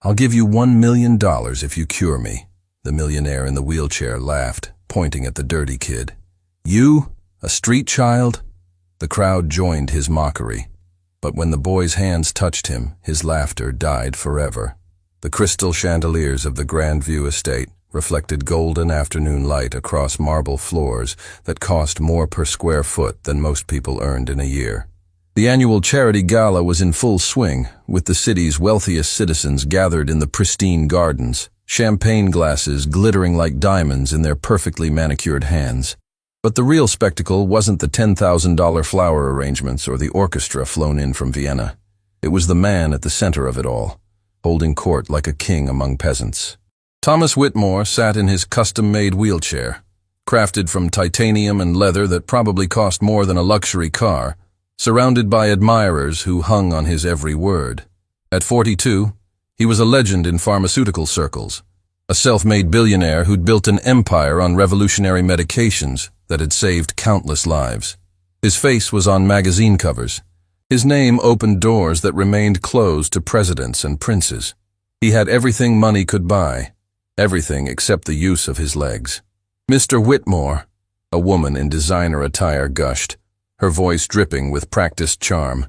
I'll give you $1 million if you cure me. The millionaire in the wheelchair laughed, pointing at the dirty kid. You? A street child? The crowd joined his mockery. But when the boy's hands touched him, his laughter died forever. The crystal chandeliers of the Grandview estate reflected golden afternoon light across marble floors that cost more per square foot than most people earned in a year. The annual charity gala was in full swing, with the city's wealthiest citizens gathered in the pristine gardens, champagne glasses glittering like diamonds in their perfectly manicured hands. But the real spectacle wasn't the $10,000 flower arrangements or the orchestra flown in from Vienna. It was the man at the center of it all, holding court like a king among peasants. Thomas Whitmore sat in his custom-made wheelchair, crafted from titanium and leather that probably cost more than a luxury car, surrounded by admirers who hung on his every word. At 42, he was a legend in pharmaceutical circles, a self-made billionaire who'd built an empire on revolutionary medications that had saved countless lives. His face was on magazine covers. His name opened doors that remained closed to presidents and princes. He had everything money could buy, everything except the use of his legs. Mr. Whitmore, a woman in designer attire gushed, her voice dripping with practiced charm.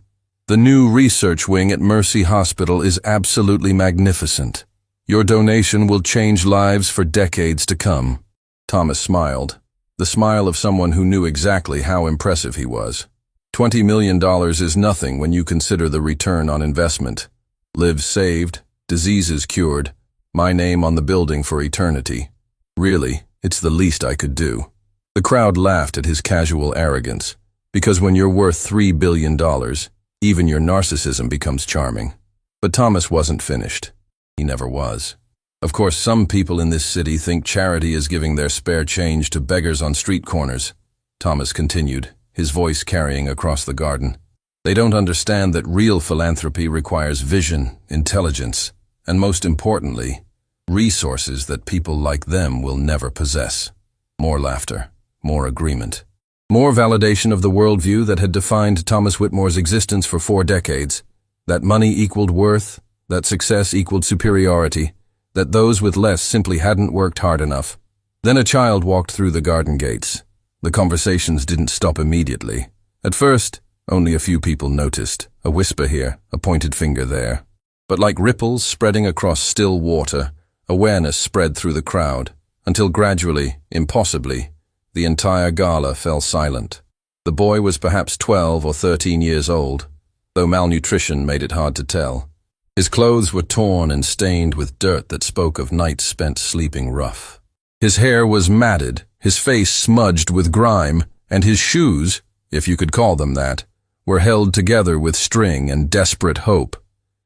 The new research wing at Mercy Hospital is absolutely magnificent. Your donation will change lives for decades to come. Thomas smiled, the smile of someone who knew exactly how impressive he was. $20 million is nothing when you consider the return on investment. Lives saved, diseases cured, my name on the building for eternity. Really, it's the least I could do. The crowd laughed at his casual arrogance, because when you're worth $3 billion, even your narcissism becomes charming. But Thomas wasn't finished. He never was. Of course, some people in this city think charity is giving their spare change to beggars on street corners, Thomas continued, his voice carrying across the garden. They don't understand that real philanthropy requires vision, intelligence, and most importantly, resources that people like them will never possess. More laughter, more agreement. More validation of the worldview that had defined Thomas Whitmore's existence for 4 decades, that money equaled worth, that success equaled superiority, that those with less simply hadn't worked hard enough. Then a child walked through the garden gates. The conversations didn't stop immediately. At first, only a few people noticed, a whisper here, a pointed finger there. But like ripples spreading across still water, awareness spread through the crowd, until gradually, impossibly, the entire gala fell silent. The boy was perhaps 12 or 13 years old, though malnutrition made it hard to tell. His clothes were torn and stained with dirt that spoke of nights spent sleeping rough. His hair was matted, his face smudged with grime, and his shoes, if you could call them that, were held together with string and desperate hope.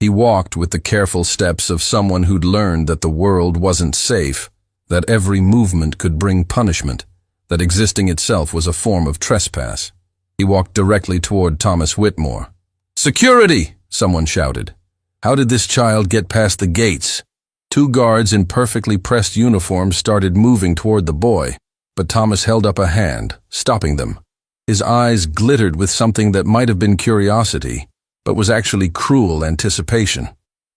He walked with the careful steps of someone who'd learned that the world wasn't safe, that every movement could bring punishment, that existing itself was a form of trespass. He walked directly toward Thomas Whitmore. "Security!" someone shouted. How did this child get past the gates? 2 guards in perfectly pressed uniforms started moving toward the boy, but Thomas held up a hand, stopping them. His eyes glittered with something that might have been curiosity, but was actually cruel anticipation.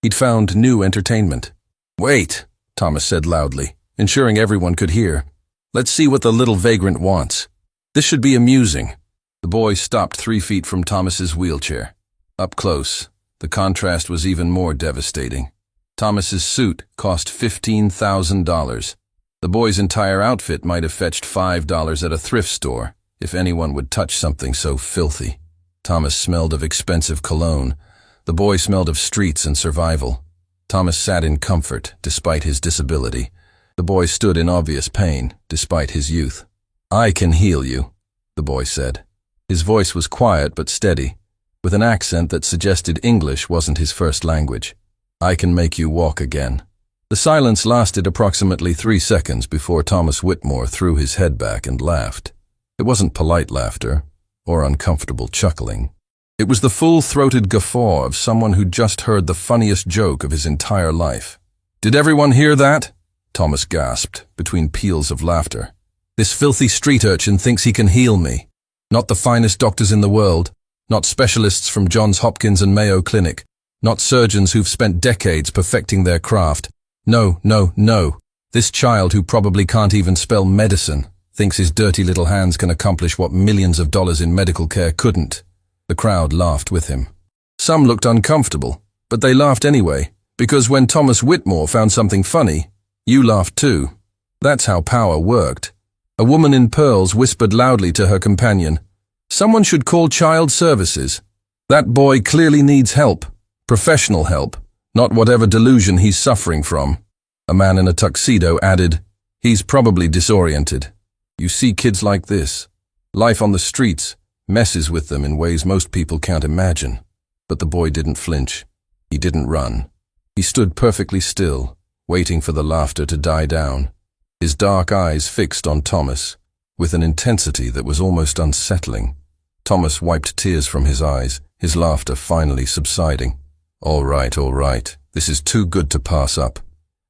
He'd found new entertainment. "Wait," Thomas said loudly, ensuring everyone could hear. "Let's see what the little vagrant wants. This should be amusing." The boy stopped 3 feet from Thomas's wheelchair. Up close, the contrast was even more devastating. Thomas's suit cost $15,000. The boy's entire outfit might have fetched $5 at a thrift store, if anyone would touch something so filthy. Thomas smelled of expensive cologne. The boy smelled of streets and survival. Thomas sat in comfort, despite his disability. The boy stood in obvious pain, despite his youth. "I can heal you," the boy said. His voice was quiet but steady, with an accent that suggested English wasn't his first language. "I can make you walk again." The silence lasted approximately 3 seconds before Thomas Whitmore threw his head back and laughed. It wasn't polite laughter, or uncomfortable chuckling. It was the full-throated guffaw of someone who'd just heard the funniest joke of his entire life. "Did everyone hear that?" Thomas gasped, between peals of laughter. "This filthy street urchin thinks he can heal me. Not the finest doctors in the world, not specialists from Johns Hopkins and Mayo Clinic, not surgeons who've spent decades perfecting their craft. No, no, no. This child who probably can't even spell medicine thinks his dirty little hands can accomplish what millions of dollars in medical care couldn't. The crowd laughed with him. Some looked uncomfortable, but they laughed anyway, because when Thomas Whitmore found something funny, you laughed too. That's how power worked. A woman in pearls whispered loudly to her companion, "Someone should call child services. That boy clearly needs help, professional help, not whatever delusion he's suffering from." A man in a tuxedo added, "He's probably disoriented." You see kids like this. Life on the streets messes with them in ways most people can't imagine. But the boy didn't flinch. He didn't run. He stood perfectly still, waiting for the laughter to die down, his dark eyes fixed on Thomas, with an intensity that was almost unsettling. Thomas wiped tears from his eyes, his laughter finally subsiding. All right, this is too good to pass up.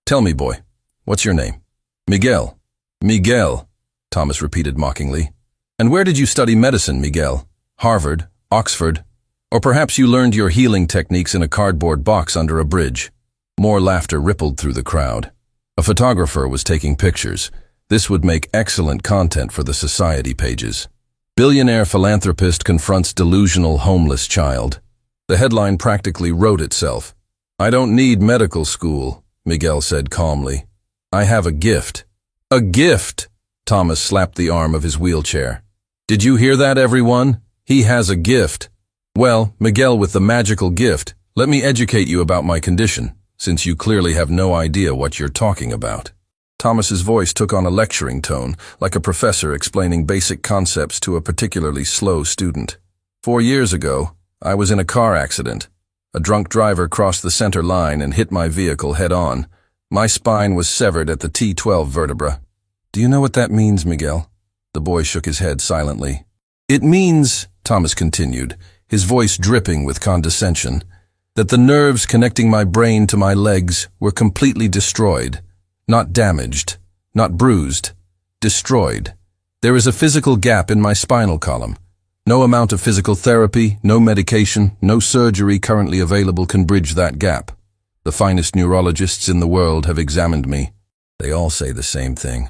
Tell me, boy, what's your name?" "Miguel." "Miguel," Thomas repeated mockingly. "And where did you study medicine, Miguel? Harvard, Oxford? Or perhaps you learned your healing techniques in a cardboard box under a bridge?" More laughter rippled through the crowd. A photographer was taking pictures. This would make excellent content for the society pages. "Billionaire philanthropist confronts delusional homeless child." The headline practically wrote itself. "I don't need medical school," Miguel said calmly. "I have a gift." "A gift?" Thomas slapped the arm of his wheelchair. "Did you hear that, everyone? He has a gift." "Well, Miguel with the magical gift, let me educate you about my condition, since you clearly have no idea what you're talking about." Thomas's voice took on a lecturing tone, like a professor explaining basic concepts to a particularly slow student. 4 years ago, I was in a car accident. A drunk driver crossed the center line and hit my vehicle head-on. My spine was severed at the T12 vertebra. "Do you know what that means, Miguel?" The boy shook his head silently. "It means," Thomas continued, his voice dripping with condescension, "that the nerves connecting my brain to my legs were completely destroyed. Not damaged, not bruised, destroyed. There is a physical gap in my spinal column. No amount of physical therapy, no medication, no surgery currently available can bridge that gap. The finest neurologists in the world have examined me. They all say the same thing.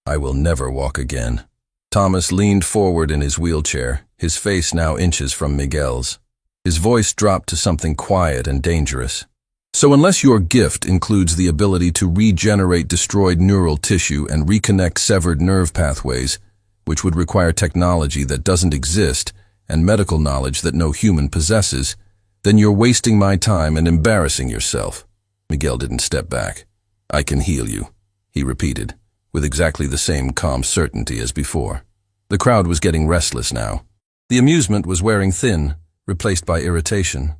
I will never walk again." Thomas leaned forward in his wheelchair, his face now inches from Miguel's. His voice dropped to something quiet and dangerous. "So unless your gift includes the ability to regenerate destroyed neural tissue and reconnect severed nerve pathways, which would require technology that doesn't exist and medical knowledge that no human possesses, then you're wasting my time and embarrassing yourself." Miguel didn't step back. "I can heal you," he repeated, with exactly the same calm certainty as before. The crowd was getting restless now. The amusement was wearing thin, replaced by irritation.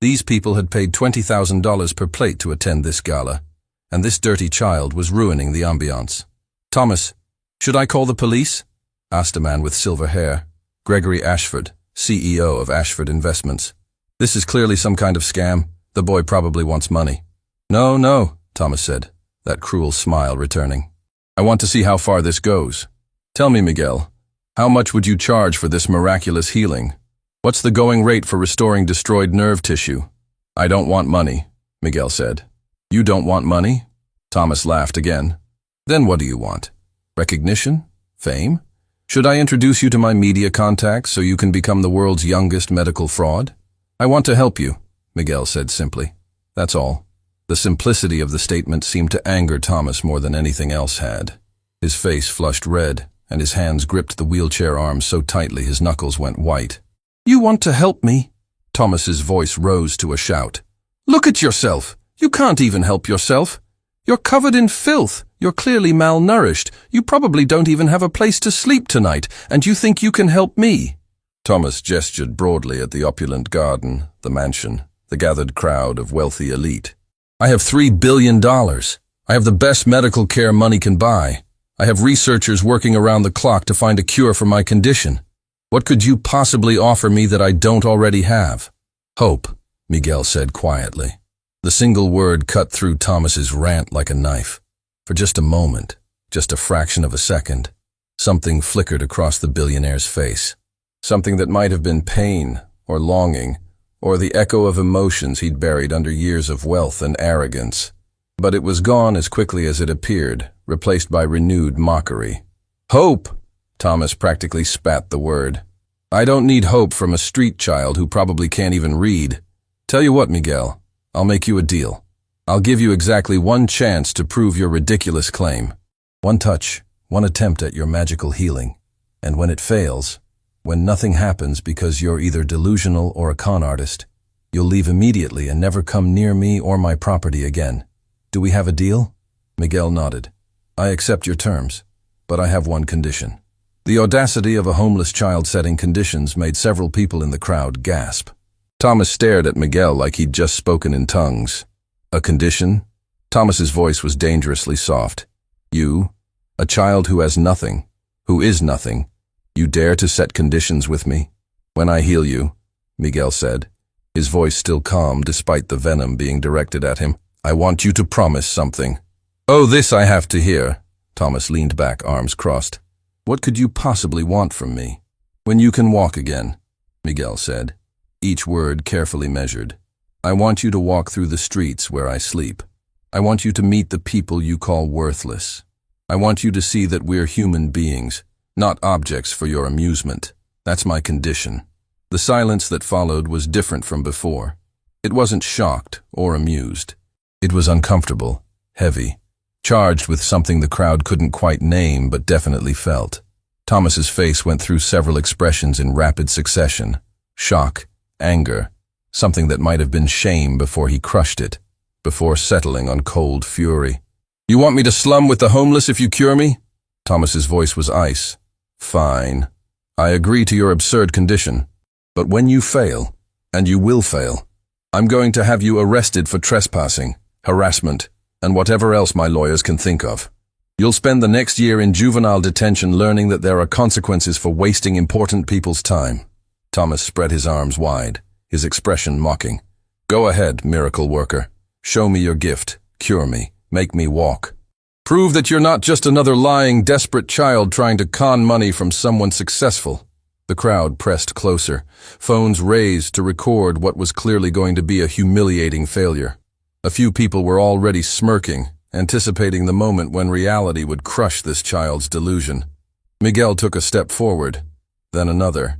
These people had paid $20,000 per plate to attend this gala, and this dirty child was ruining the ambiance. "Thomas, should I call the police?" asked a man with silver hair, Gregory Ashford, CEO of Ashford Investments. "This is clearly some kind of scam. The boy probably wants money." No, Thomas said, that cruel smile returning. "I want to see how far this goes. Tell me, Miguel, how much would you charge for this miraculous healing? What's the going rate for restoring destroyed nerve tissue?" "I don't want money," Miguel said. "You don't want money?" Thomas laughed again. "Then what do you want? Recognition? Fame? Should I introduce you to my media contacts so you can become the world's youngest medical fraud?" "I want to help you," Miguel said simply. That's all. The simplicity of the statement seemed to anger Thomas more than anything else had. His face flushed red, and his hands gripped the wheelchair arms so tightly his knuckles went white. "You want to help me?" Thomas's voice rose to a shout. "Look at yourself. You can't even help yourself. You're covered in filth. You're clearly malnourished. You probably don't even have a place to sleep tonight, and you think you can help me?" Thomas gestured broadly at the opulent garden, the mansion, the gathered crowd of wealthy elite. "I have $3 billion. I have the best medical care money can buy. I have researchers working around the clock to find a cure for my condition. What could you possibly offer me that I don't already have?" "Hope," Miguel said quietly. The single word cut through Thomas's rant like a knife. For just a moment, just a fraction of a second, something flickered across the billionaire's face. Something that might have been pain, or longing, or the echo of emotions he'd buried under years of wealth and arrogance. But it was gone as quickly as it appeared, replaced by renewed mockery. Hope! Thomas practically spat the word. I don't need hope from a street child who probably can't even read. Tell you what, Miguel, I'll make you a deal. I'll give you exactly one chance to prove your ridiculous claim. One touch, one attempt at your magical healing. And when it fails, when nothing happens because you're either delusional or a con artist, you'll leave immediately and never come near me or my property again. Do we have a deal? Miguel nodded. I accept your terms, but I have one condition. The audacity of a homeless child setting conditions made several people in the crowd gasp. Thomas stared at Miguel like he'd just spoken in tongues. A condition? Thomas's voice was dangerously soft. You, a child who has nothing, who is nothing, you dare to set conditions with me? When I heal you, Miguel said, his voice still calm despite the venom being directed at him, I want you to promise something. Oh, this I have to hear. Thomas leaned back, arms crossed. What could you possibly want from me? When you can walk again, Miguel said, each word carefully measured. I want you to walk through the streets where I sleep. I want you to meet the people you call worthless. I want you to see that we're human beings, not objects for your amusement. That's my condition. The silence that followed was different from before. It wasn't shocked or amused. It was uncomfortable, heavy, charged with something the crowd couldn't quite name but definitely felt. Thomas's face went through several expressions in rapid succession. Shock, anger, something that might have been shame before he crushed it, before settling on cold fury. You want me to slum with the homeless if you cure me? Thomas's voice was ice. Fine. I agree to your absurd condition. But when you fail, and you will fail, I'm going to have you arrested for trespassing, harassment, and whatever else my lawyers can think of. You'll spend the next year in juvenile detention learning that there are consequences for wasting important people's time. Thomas spread his arms wide, his expression mocking. Go ahead, miracle worker. Show me your gift. Cure me. Make me walk. Prove that you're not just another lying, desperate child trying to con money from someone successful. The crowd pressed closer, phones raised to record what was clearly going to be a humiliating failure. A few people were already smirking, anticipating the moment when reality would crush this child's delusion. Miguel took a step forward, then another.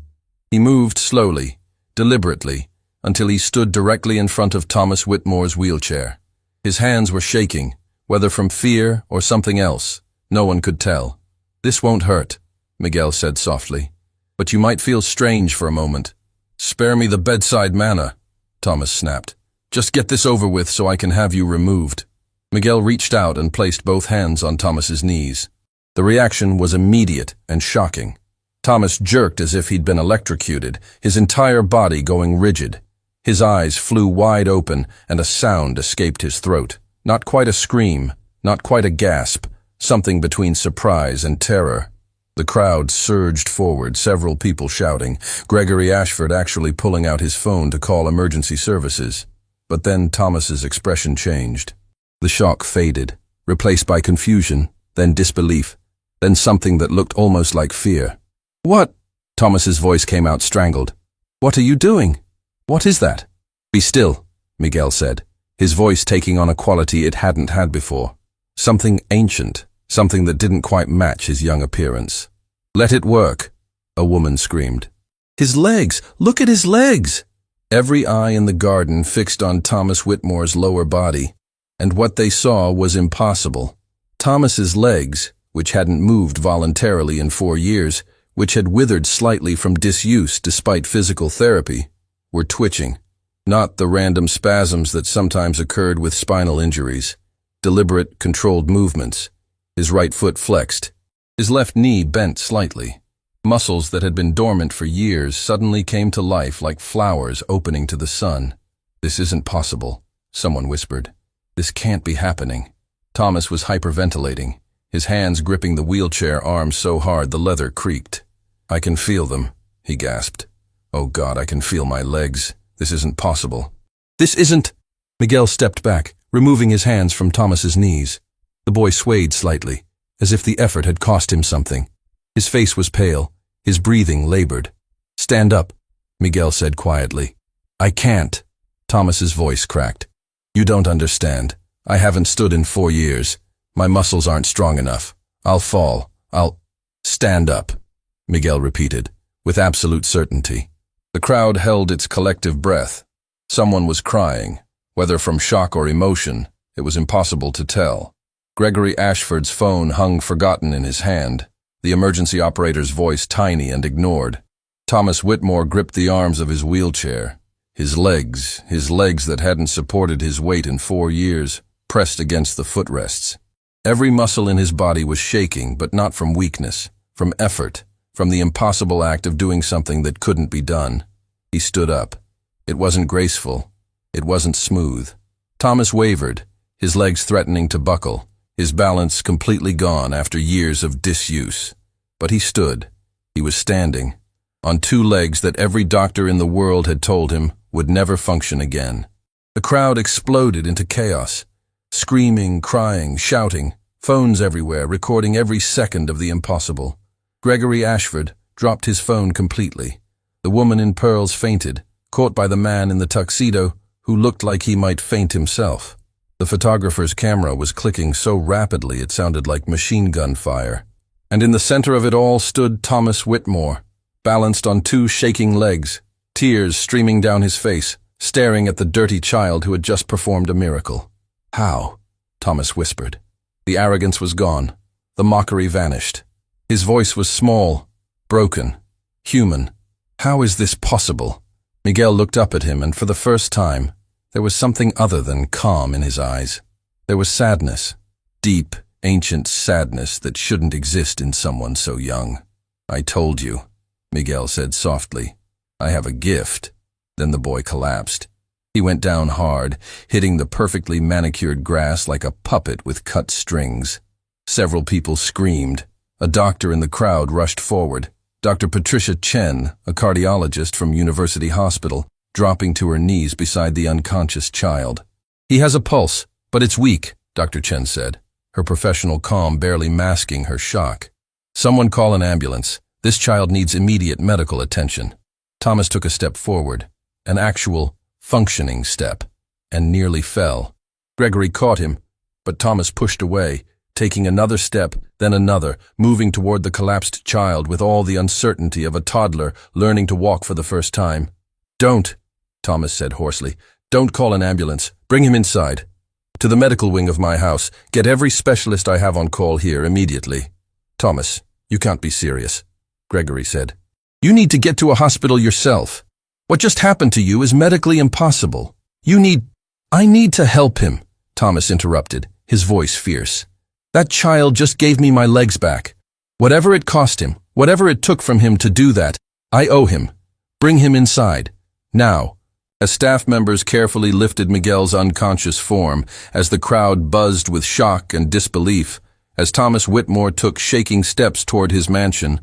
He moved slowly, deliberately, until he stood directly in front of Thomas Whitmore's wheelchair. His hands were shaking, whether from fear or something else. No one could tell. This won't hurt, Miguel said softly. But you might feel strange for a moment. Spare me the bedside manna, Thomas snapped. Just get this over with so I can have you removed. Miguel reached out and placed both hands on Thomas's knees. The reaction was immediate and shocking. Thomas jerked as if he'd been electrocuted, his entire body going rigid. His eyes flew wide open and a sound escaped his throat. Not quite a scream, not quite a gasp, something between surprise and terror. The crowd surged forward, several people shouting, Gregory Ashford actually pulling out his phone to call emergency services. But then Thomas's expression changed. The shock faded, replaced by confusion, then disbelief, then something that looked almost like fear. What? Thomas's voice came out strangled. What are you doing? What is that? Be still, Miguel said, his voice taking on a quality it hadn't had before. Something ancient, something that didn't quite match his young appearance. Let it work, a woman screamed. His legs! Look at his legs! Every eye in the garden fixed on Thomas Whitmore's lower body, and what they saw was impossible. Thomas's legs, which hadn't moved voluntarily in 4 years, which had withered slightly from disuse despite physical therapy, were twitching. Not the random spasms that sometimes occurred with spinal injuries. Deliberate, controlled movements. His right foot flexed. His left knee bent slightly. Muscles that had been dormant for years suddenly came to life like flowers opening to the sun. This isn't possible, someone whispered. This can't be happening. Thomas was hyperventilating, his hands gripping the wheelchair arms so hard the leather creaked. I can feel them, he gasped. Oh God, I can feel my legs. This isn't possible. This isn't... Miguel stepped back, removing his hands from Thomas's knees. The boy swayed slightly, as if the effort had cost him something. His face was pale, his breathing labored. Stand up, Miguel said quietly. I can't. Thomas's voice cracked. You don't understand. I haven't stood in 4 years. My muscles aren't strong enough. I'll fall. I'll stand up, Miguel repeated, with absolute certainty. The crowd held its collective breath. Someone was crying. Whether from shock or emotion, it was impossible to tell. Gregory Ashford's phone hung forgotten in his hand, the emergency operator's voice tiny and ignored. Thomas Whitmore gripped the arms of his wheelchair. His legs that hadn't supported his weight in 4 years, pressed against the footrests. Every muscle in his body was shaking, but not from weakness, from effort, from the impossible act of doing something that couldn't be done. He stood up. It wasn't graceful. It wasn't smooth. Thomas wavered, his legs threatening to buckle, his balance completely gone after years of disuse. But he stood. He was standing, on 2 legs that every doctor in the world had told him would never function again. The crowd exploded into chaos. Screaming, crying, shouting, phones everywhere, recording every second of the impossible. Gregory Ashford dropped his phone completely. The woman in pearls fainted, caught by the man in the tuxedo who looked like he might faint himself. The photographer's camera was clicking so rapidly it sounded like machine gun fire. And in the center of it all stood Thomas Whitmore, balanced on 2 shaking legs, tears streaming down his face, staring at the dirty child who had just performed a miracle. How? Thomas whispered. The arrogance was gone. The mockery vanished. His voice was small, broken, human. How is this possible? Miguel looked up at him, and for the first time, there was something other than calm in his eyes. There was sadness, deep, ancient sadness that shouldn't exist in someone so young. I told you, Miguel said softly. I have a gift. Then the boy collapsed. He went down hard, hitting the perfectly manicured grass like a puppet with cut strings. Several people screamed. A doctor in the crowd rushed forward. Dr. Patricia Chen, a cardiologist from University Hospital, dropping to her knees beside the unconscious child. He has a pulse, but it's weak, Dr. Chen said, her professional calm barely masking her shock. Someone call an ambulance. This child needs immediate medical attention. Thomas took a step forward, an actual, functioning step, and nearly fell. Gregory caught him, but Thomas pushed away, taking another step, then another, moving toward the collapsed child with all the uncertainty of a toddler learning to walk for the first time. Don't, Thomas said hoarsely. Don't call an ambulance. Bring him inside. To the medical wing of my house. Get every specialist I have on call here immediately. Thomas, you can't be serious, Gregory said. You need to get to a hospital yourself. What just happened to you is medically impossible. I need to help him, Thomas interrupted, his voice fierce. That child just gave me my legs back. Whatever it cost him, whatever it took from him to do that, I owe him. Bring him inside. Now. As staff members carefully lifted Miguel's unconscious form, as the crowd buzzed with shock and disbelief, as Thomas Whitmore took shaking steps toward his mansion,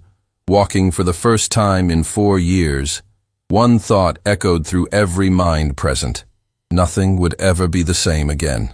walking for the first time in 4 years, one thought echoed through every mind present. Nothing would ever be the same again.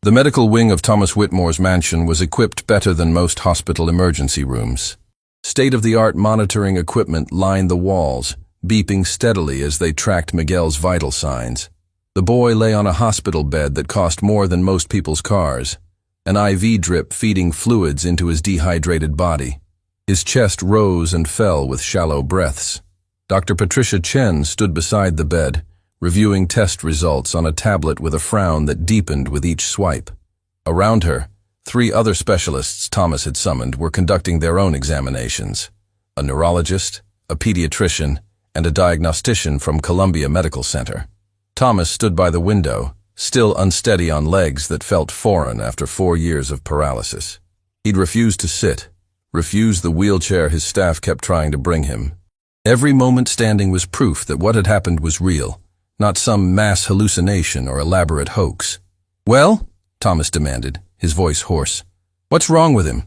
The medical wing of Thomas Whitmore's mansion was equipped better than most hospital emergency rooms. State-of-the-art monitoring equipment lined the walls, beeping steadily as they tracked Miguel's vital signs. The boy lay on a hospital bed that cost more than most people's cars, an IV drip feeding fluids into his dehydrated body. His chest rose and fell with shallow breaths. Dr. Patricia Chen stood beside the bed, reviewing test results on a tablet with a frown that deepened with each swipe. Around her, 3 other specialists Thomas had summoned were conducting their own examinations. A neurologist, a pediatrician, and a diagnostician from Columbia Medical Center. Thomas stood by the window, still unsteady on legs that felt foreign after 4 years of paralysis. He'd refused to sit, refused the wheelchair his staff kept trying to bring him. Every moment standing was proof that what had happened was real, not some mass hallucination or elaborate hoax. Well? Thomas demanded, his voice hoarse. What's wrong with him?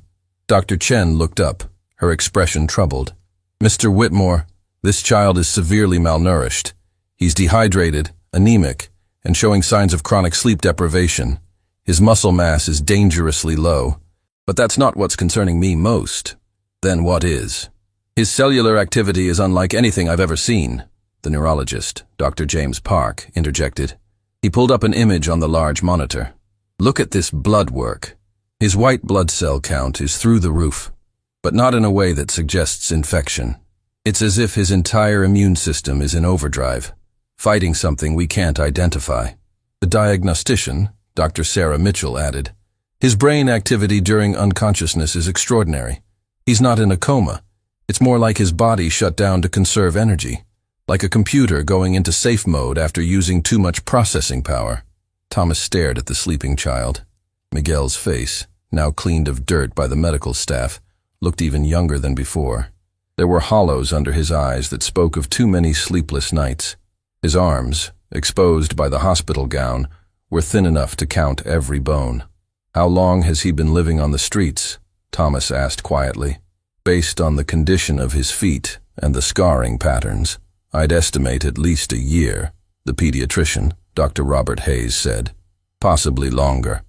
Dr. Chen looked up, her expression troubled. Mr. Whitmore, this child is severely malnourished. He's dehydrated, anemic, and showing signs of chronic sleep deprivation. His muscle mass is dangerously low. But that's not what's concerning me most. Then what is? His cellular activity is unlike anything I've ever seen. the neurologist, Dr. James Park, interjected. He pulled up an image on the large monitor. Look at this blood work. His white blood cell count is through the roof, but not in a way that suggests infection. It's as if his entire immune system is in overdrive, fighting something we can't identify. The diagnostician, Dr. Sarah Mitchell, added, his brain activity during unconsciousness is extraordinary. He's not in a coma. It's more like his body shut down to conserve energy, like a computer going into safe mode after using too much processing power. Thomas stared at the sleeping child. Miguel's face, now cleaned of dirt by the medical staff, looked even younger than before. There were hollows under his eyes that spoke of too many sleepless nights. His arms, exposed by the hospital gown, were thin enough to count every bone. How long has he been living on the streets? Thomas asked quietly. Based on the condition of his feet and the scarring patterns, I'd estimate at least a year, the pediatrician, Dr. Robert Hayes, said. Possibly longer.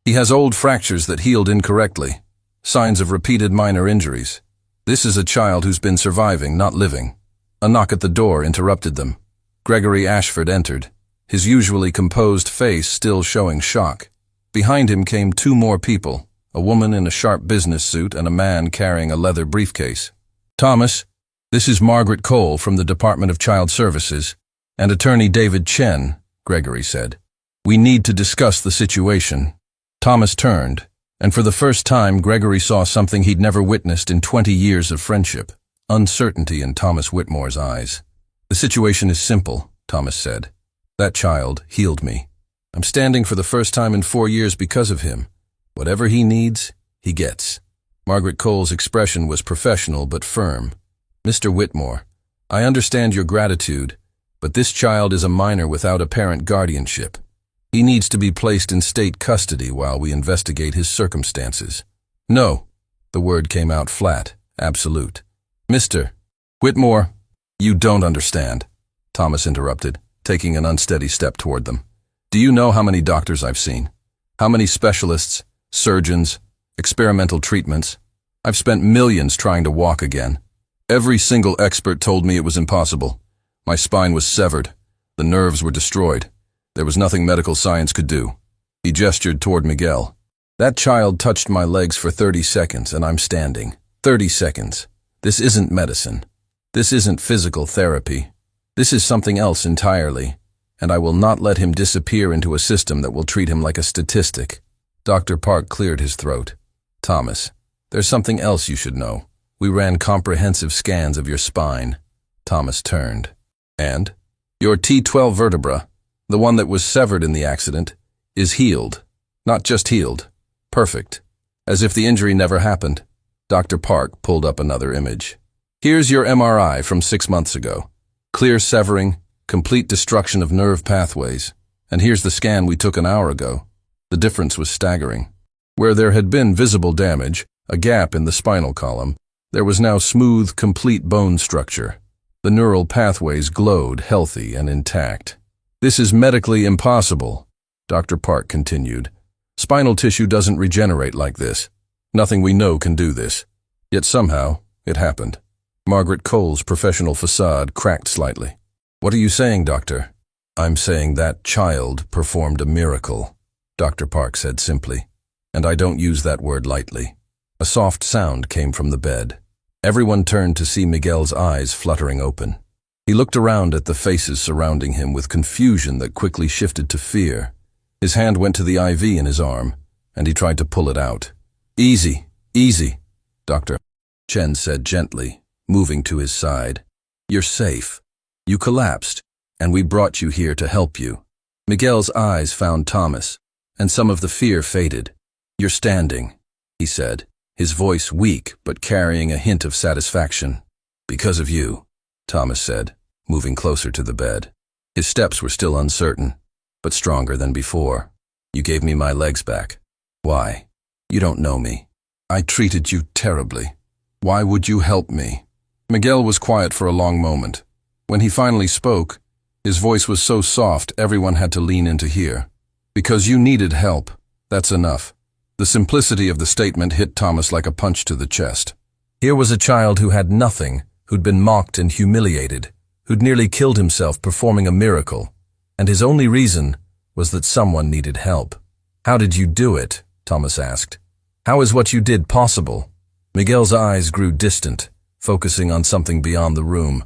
He has old fractures that healed incorrectly, signs of repeated minor injuries. This is a child who's been surviving, not living. A knock at the door interrupted them. Gregory Ashford entered, his usually composed face still showing shock. Behind him came two more people, a woman in a sharp business suit and a man carrying a leather briefcase. Thomas, this is Margaret Cole from the Department of Child Services, and Attorney David Chen, Gregory said. We need to discuss the situation. Thomas turned, and for the first time Gregory saw something he'd never witnessed in 20 years of friendship, uncertainty in Thomas Whitmore's eyes. The situation is simple, Thomas said. That child healed me. I'm standing for the first time in 4 years because of him. Whatever he needs, he gets. Margaret Cole's expression was professional but firm. Mr. Whitmore, I understand your gratitude, but this child is a minor without a parent guardianship. He needs to be placed in state custody while we investigate his circumstances. No, the word came out flat, absolute. Mr. Whitmore, you don't understand, Thomas interrupted, taking an unsteady step toward them. Do you know how many doctors I've seen? How many specialists, surgeons, experimental treatments? I've spent millions trying to walk again. Every single expert told me it was impossible. My spine was severed. The nerves were destroyed. There was nothing medical science could do. He gestured toward Miguel. That child touched my legs for 30 seconds and I'm standing. 30 seconds. This isn't medicine. This isn't physical therapy. This is something else entirely. And I will not let him disappear into a system that will treat him like a statistic. Dr. Park cleared his throat. Thomas, there's something else you should know. We ran comprehensive scans of your spine. Thomas turned. And? Your T12 vertebra, the one that was severed in the accident, is healed. Not just healed. Perfect. As if the injury never happened. Dr. Park pulled up another image. Here's your MRI from 6 months ago. Clear severing, complete destruction of nerve pathways. And here's the scan we took an hour ago. The difference was staggering. Where there had been visible damage, a gap in the spinal column, there was now smooth, complete bone structure. The neural pathways glowed healthy and intact. This is medically impossible, Dr. Park continued. Spinal tissue doesn't regenerate like this. Nothing we know can do this. Yet somehow, it happened. Margaret Cole's professional facade cracked slightly. What are you saying, Doctor? I'm saying that child performed a miracle, Dr. Park said simply. And I don't use that word lightly. A soft sound came from the bed. Everyone turned to see Miguel's eyes fluttering open. He looked around at the faces surrounding him with confusion that quickly shifted to fear. His hand went to the IV in his arm, and he tried to pull it out. Easy, easy, Dr. Chen said gently, moving to his side. You're safe. You collapsed, and we brought you here to help you. Miguel's eyes found Thomas, and some of the fear faded. You're standing, he said, his voice weak but carrying a hint of satisfaction. Because of you, Thomas said, moving closer to the bed. His steps were still uncertain, but stronger than before. You gave me my legs back. Why? You don't know me. I treated you terribly. Why would you help me? Miguel was quiet for a long moment. When he finally spoke, his voice was so soft everyone had to lean in to hear. Because you needed help, that's enough. The simplicity of the statement hit Thomas like a punch to the chest. Here was a child who had nothing, who'd been mocked and humiliated, who'd nearly killed himself performing a miracle, and his only reason was that someone needed help. "How did you do it?" Thomas asked. "How is what you did possible?" Miguel's eyes grew distant, focusing on something beyond the room.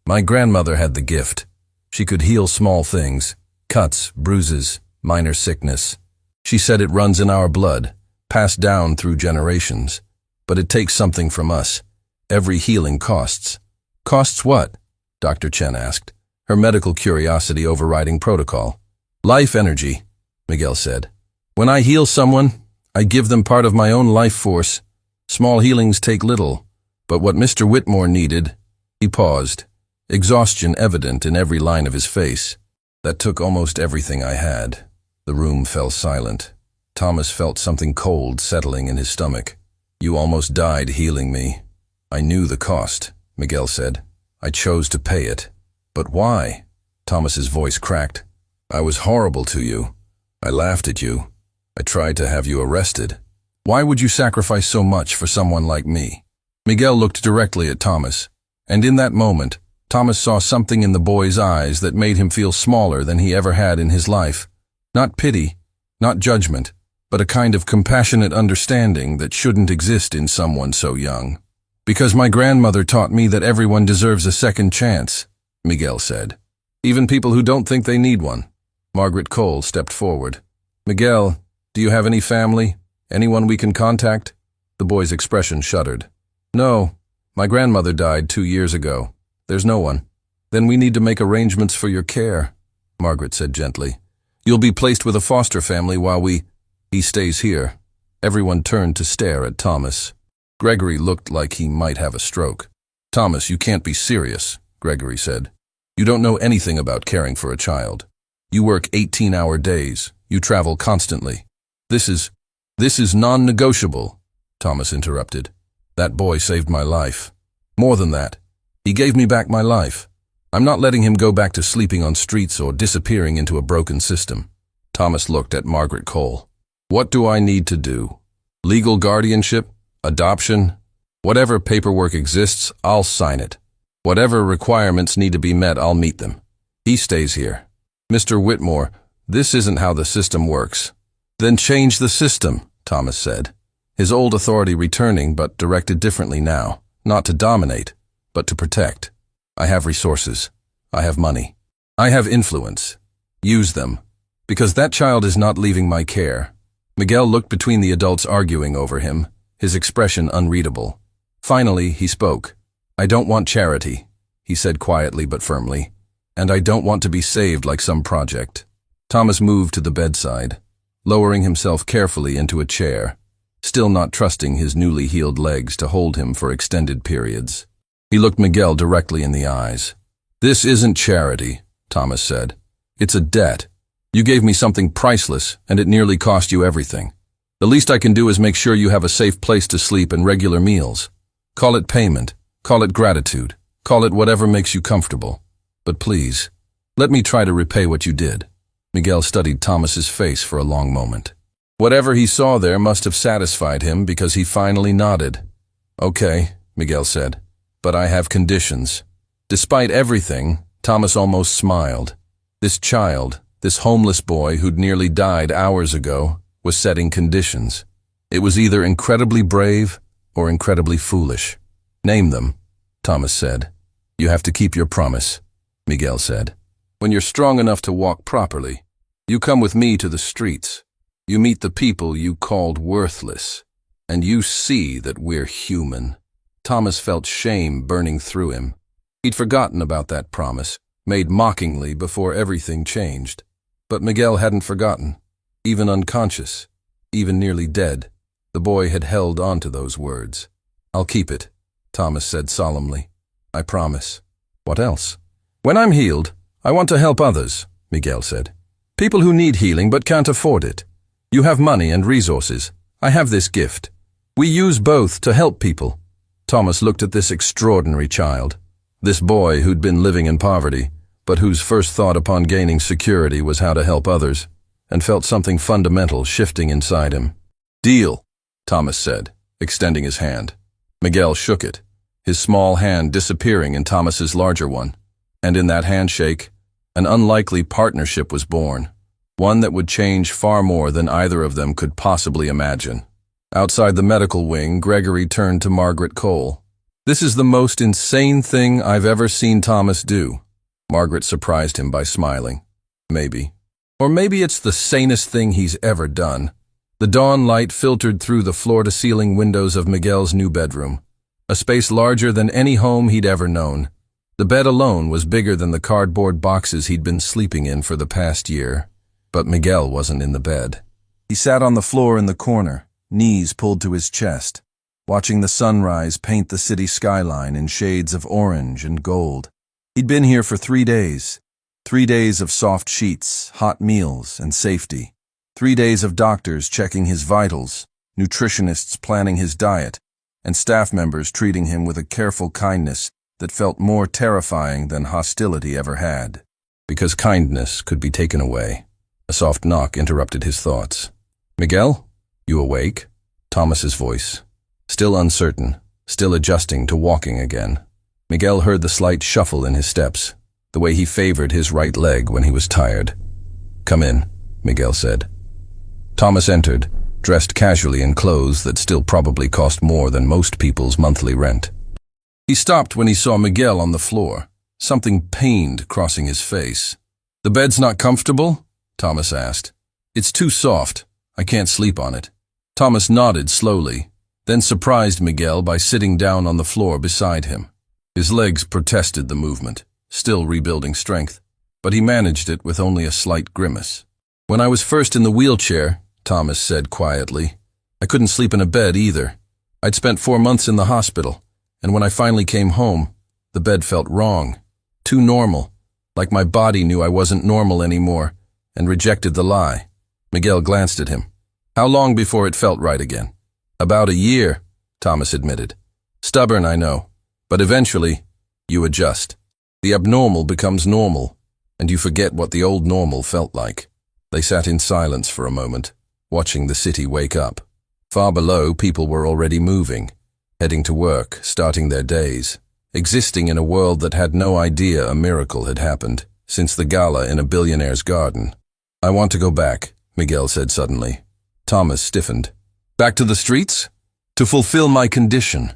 "My grandmother had the gift. She could heal small things, cuts, bruises, minor sickness. She said it runs in our blood, passed down through generations. But it takes something from us. Every healing costs." "Costs what?" Dr. Chen asked, her medical curiosity overriding protocol. "Life energy," Miguel said. "When I heal someone, I give them part of my own life force. Small healings take little, but what Mr. Whitmore needed—" He paused, exhaustion evident in every line of his face. "That took almost everything I had." The room fell silent. Thomas felt something cold settling in his stomach. "You almost died healing me." "I knew the cost," Miguel said. "I chose to pay it." "But why?" Thomas's voice cracked. "I was horrible to you. I laughed at you. I tried to have you arrested. Why would you sacrifice so much for someone like me?" Miguel looked directly at Thomas, and in that moment, Thomas saw something in the boy's eyes that made him feel smaller than he ever had in his life. Not pity, not judgment, but a kind of compassionate understanding that shouldn't exist in someone so young. "Because my grandmother taught me that everyone deserves a second chance," Miguel said. "Even people who don't think they need one." Margaret Cole stepped forward. "Miguel, do you have any family? Anyone we can contact?" The boy's expression shuddered. "No, my grandmother died 2 years ago. There's no one." "Then we need to make arrangements for your care," Margaret said gently. "You'll be placed with a foster family while he stays here." Everyone turned to stare at Thomas. Gregory looked like he might have a stroke. "Thomas, you can't be serious," Gregory said. "You don't know anything about caring for a child. You work 18-hour days. You travel constantly. This is non-negotiable," Thomas interrupted. "That boy saved my life. More than that, he gave me back my life. I'm not letting him go back to sleeping on streets or disappearing into a broken system." Thomas looked at Margaret Cole. "What do I need to do? Legal guardianship? Adoption? Whatever paperwork exists, I'll sign it. Whatever requirements need to be met, I'll meet them. He stays here." "Mr. Whitmore, this isn't how the system works." "Then change the system," Thomas said, his old authority returning but directed differently now, not to dominate, but to protect. "I have resources. I have money. I have influence. Use them, because that child is not leaving my care." Miguel looked between the adults arguing over him, his expression unreadable. Finally, he spoke. "I don't want charity," he said quietly but firmly, "and I don't want to be saved like some project." Thomas moved to the bedside, lowering himself carefully into a chair, still not trusting his newly healed legs to hold him for extended periods. He looked Miguel directly in the eyes. "This isn't charity," Thomas said. "It's a debt. You gave me something priceless, and it nearly cost you everything. The least I can do is make sure you have a safe place to sleep and regular meals. Call it payment, call it gratitude, call it whatever makes you comfortable. But please, let me try to repay what you did." Miguel studied Thomas's face for a long moment. Whatever he saw there must have satisfied him because he finally nodded. "Okay," Miguel said, "but I have conditions." Despite everything, Thomas almost smiled. This child, this homeless boy who'd nearly died hours ago, was setting conditions. It was either incredibly brave or incredibly foolish. "Name them," Thomas said. "You have to keep your promise," Miguel said. "When you're strong enough to walk properly, you come with me to the streets. You meet the people you called worthless, and you see that we're human." Thomas felt shame burning through him. He'd forgotten about that promise, made mockingly before everything changed. But Miguel hadn't forgotten. Even unconscious, even nearly dead, the boy had held on to those words. "I'll keep it," Thomas said solemnly. "I promise." "What else?" "When I'm healed, I want to help others," Miguel said. "People who need healing but can't afford it. You have money and resources. I have this gift. We use both to help people." Thomas looked at this extraordinary child, this boy who'd been living in poverty, but whose first thought upon gaining security was how to help others, and felt something fundamental shifting inside him. "Deal," Thomas said, extending his hand. Miguel shook it, his small hand disappearing in Thomas's larger one. And in that handshake, an unlikely partnership was born, one that would change far more than either of them could possibly imagine. Outside the medical wing, Gregory turned to Margaret Cole. "This is the most insane thing I've ever seen Thomas do." Margaret surprised him by smiling. "Maybe. Or maybe it's the sanest thing he's ever done." The dawn light filtered through the floor-to-ceiling windows of Miguel's new bedroom, a space larger than any home he'd ever known. The bed alone was bigger than the cardboard boxes he'd been sleeping in for the past year. But Miguel wasn't in the bed. He sat on the floor in the corner, knees pulled to his chest, watching the sunrise paint the city skyline in shades of orange and gold. He'd been here for 3 days. 3 days of soft sheets, hot meals, and safety. 3 days of doctors checking his vitals, nutritionists planning his diet, and staff members treating him with a careful kindness that felt more terrifying than hostility ever had. Because kindness could be taken away. A soft knock interrupted his thoughts. "Miguel, you awake?" Thomas's voice. Still uncertain, still adjusting to walking again. Miguel heard the slight shuffle in his steps, the way he favored his right leg when he was tired. "Come in," Miguel said. Thomas entered, dressed casually in clothes that still probably cost more than most people's monthly rent. He stopped when he saw Miguel on the floor, something pained crossing his face. "The bed's not comfortable?" Thomas asked. "It's too soft. I can't sleep on it." Thomas nodded slowly, then surprised Miguel by sitting down on the floor beside him. His legs protested the movement, still rebuilding strength, but he managed it with only a slight grimace. "When I was first in the wheelchair," Thomas said quietly, "I couldn't sleep in a bed either. I'd spent 4 months in the hospital, and when I finally came home, the bed felt wrong, too normal, like my body knew I wasn't normal anymore, and rejected the lie." Miguel glanced at him. "How long before it felt right again?" "About a year," Thomas admitted. "Stubborn, I know, but eventually, you adjust. The abnormal becomes normal, and you forget what the old normal felt like." They sat in silence for a moment, watching the city wake up. Far below, people were already moving, heading to work, starting their days, existing in a world that had no idea a miracle had happened since the gala in a billionaire's garden. "I want to go back," Miguel said suddenly. Thomas stiffened. "Back to the streets? To fulfill my condition.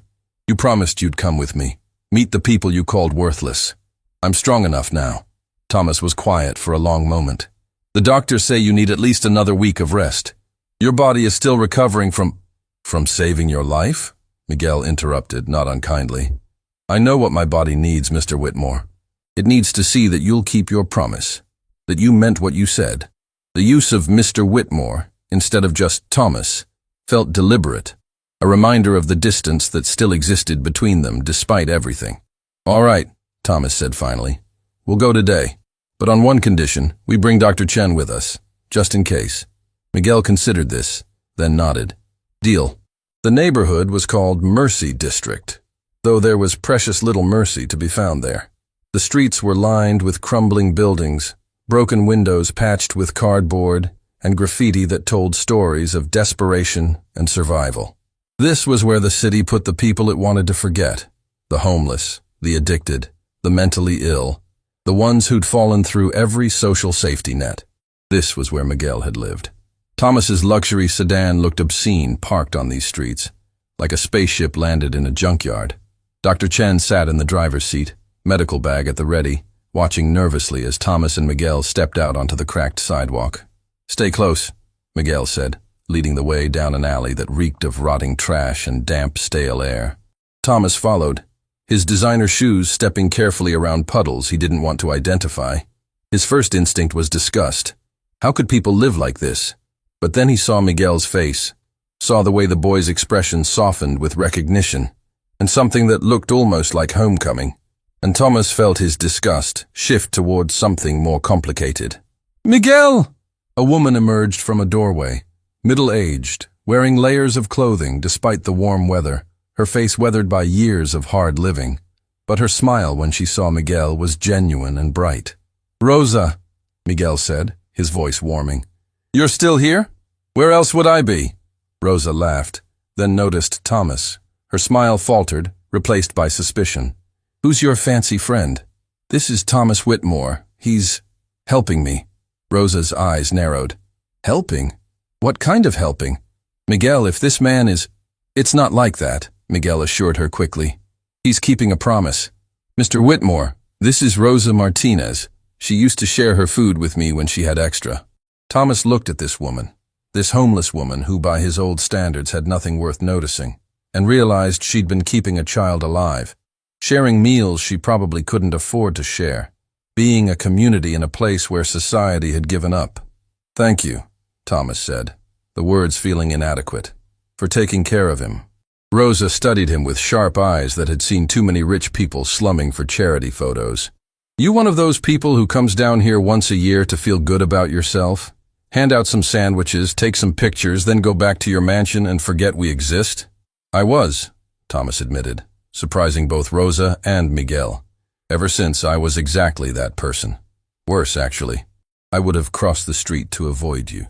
You promised you'd come with me, meet the people you called worthless. I'm strong enough now." Thomas was quiet for a long moment. "The doctors say you need at least another week of rest. Your body is still recovering from saving your life?" Miguel interrupted, not unkindly. "I know what my body needs, Mr. Whitmore. It needs to see that you'll keep your promise, that you meant what you said." The use of Mr. Whitmore, instead of just Thomas, felt deliberate, a reminder of the distance that still existed between them despite everything. "All right," Thomas said finally. "We'll go today, but on one condition, we bring Dr. Chen with us, just in case." Miguel considered this, then nodded. "Deal." The neighborhood was called Mercy District, though there was precious little mercy to be found there. The streets were lined with crumbling buildings, broken windows patched with cardboard, and graffiti that told stories of desperation and survival. This was where the city put the people it wanted to forget, the homeless, the addicted, the mentally ill, the ones who'd fallen through every social safety net. This was where Miguel had lived. Thomas's luxury sedan looked obscene parked on these streets, like a spaceship landed in a junkyard. Dr. Chen sat in the driver's seat, medical bag at the ready, watching nervously as Thomas and Miguel stepped out onto the cracked sidewalk. "Stay close," Miguel said, leading the way down an alley that reeked of rotting trash and damp, stale air. Thomas followed, his designer shoes stepping carefully around puddles he didn't want to identify. His first instinct was disgust. How could people live like this? But then he saw Miguel's face, saw the way the boy's expression softened with recognition, and something that looked almost like homecoming. And Thomas felt his disgust shift towards something more complicated. "Miguel!" A woman emerged from a doorway, middle-aged, wearing layers of clothing despite the warm weather, her face weathered by years of hard living. But her smile when she saw Miguel was genuine and bright. "Rosa," Miguel said, his voice warming. "You're still here? Where else would I be?" Rosa laughed, then noticed Thomas. Her smile faltered, replaced by suspicion. "Who's your fancy friend?" This is Thomas Whitmore. He's helping me. Rosa's eyes narrowed. Helping? What kind of helping? Miguel, if this man is— It's not like that, Miguel assured her quickly. He's keeping a promise. Mr. Whitmore, this is Rosa Martinez. She used to share her food with me when she had extra. Thomas looked at this woman, this homeless woman who by his old standards had nothing worth noticing, and realized she'd been keeping a child alive, sharing meals she probably couldn't afford to share, being a community in a place where society had given up. Thank you, Thomas said, the words feeling inadequate, for taking care of him. Rosa studied him with sharp eyes that had seen too many rich people slumming for charity photos. You one of those people who comes down here once a year to feel good about yourself? Hand out some sandwiches, take some pictures, then go back to your mansion and forget we exist? I was, Thomas admitted, surprising both Rosa and Miguel. Ever since, I was exactly that person. Worse, actually. I would have crossed the street to avoid you.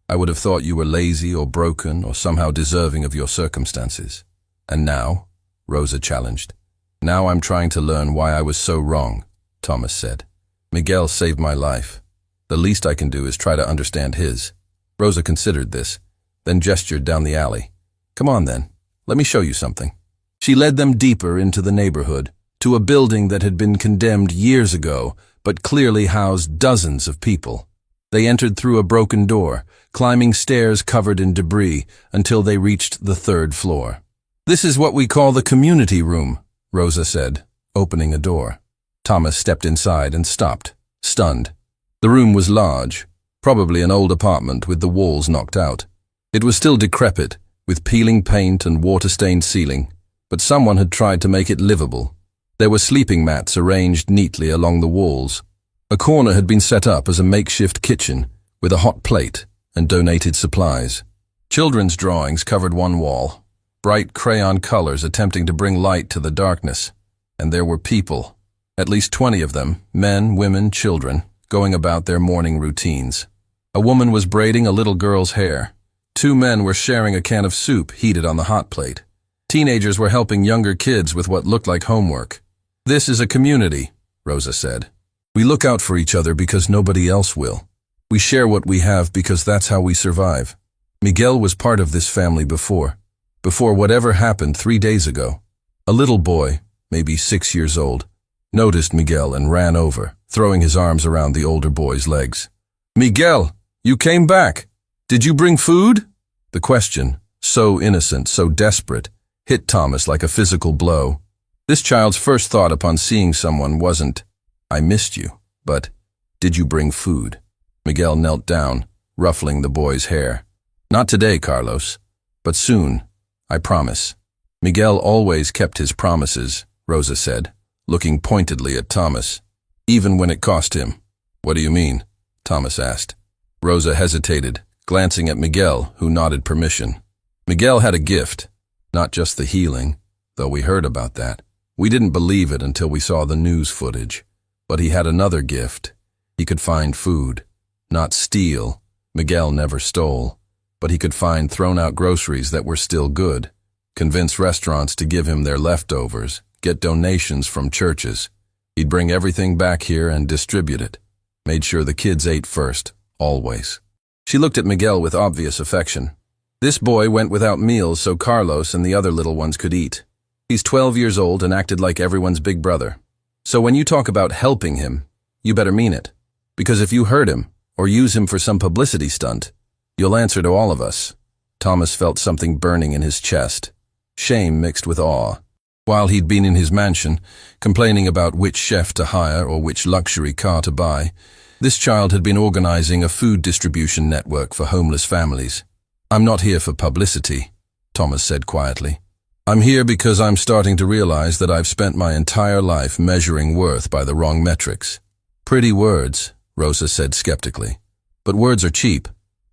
I would have thought you were lazy or broken or somehow deserving of your circumstances. And now, Rosa challenged. Now I'm trying to learn why I was so wrong, Thomas said. Miguel saved my life. The least I can do is try to understand his. Rosa considered this, then gestured down the alley. Come on then, let me show you something. She led them deeper into the neighborhood, to a building that had been condemned years ago, but clearly housed dozens of people. They entered through a broken door, climbing stairs covered in debris, until they reached the 3rd floor. This is what we call the community room, Rosa said, opening a door. Thomas stepped inside and stopped, stunned. The room was large, probably an old apartment with the walls knocked out. It was still decrepit, with peeling paint and water-stained ceiling, but someone had tried to make it livable. There were sleeping mats arranged neatly along the walls. A corner had been set up as a makeshift kitchen, with a hot plate and donated supplies. Children's drawings covered one wall, bright crayon colors attempting to bring light to the darkness. And there were people, at least 20 of them, men, women, children, going about their morning routines. A woman was braiding a little girl's hair. 2 men were sharing a can of soup heated on the hot plate. Teenagers were helping younger kids with what looked like homework. This is a community, Rosa said. We look out for each other because nobody else will. We share what we have because that's how we survive. Miguel was part of this family before whatever happened 3 days ago. A little boy, maybe 6 years old, noticed Miguel and ran over, throwing his arms around the older boy's legs. Miguel, you came back. Did you bring food? The question, so innocent, so desperate, hit Thomas like a physical blow. This child's first thought upon seeing someone wasn't, I missed you, but, did you bring food? Miguel knelt down, ruffling the boy's hair. Not today, Carlos, but soon, I promise. Miguel always kept his promises, Rosa said, looking pointedly at Thomas, even when it cost him. What do you mean? Thomas asked. Rosa hesitated, glancing at Miguel, who nodded permission. Miguel had a gift, not just the healing, though we heard about that. We didn't believe it until we saw the news footage. But he had another gift. He could find food. Not steal. Miguel never stole. But he could find thrown-out groceries that were still good, convince restaurants to give him their leftovers, get donations from churches. He'd bring everything back here and distribute it. Made sure the kids ate first, always. She looked at Miguel with obvious affection. This boy went without meals so Carlos and the other little ones could eat. He's 12 years old and acted like everyone's big brother. So when you talk about helping him, you better mean it. Because if you hurt him, or use him for some publicity stunt, you'll answer to all of us. Thomas felt something burning in his chest, shame mixed with awe. While he'd been in his mansion, complaining about which chef to hire or which luxury car to buy, this child had been organizing a food distribution network for homeless families. I'm not here for publicity, Thomas said quietly. I'm here because I'm starting to realize that I've spent my entire life measuring worth by the wrong metrics. Pretty words, Rosa said skeptically. But words are cheap.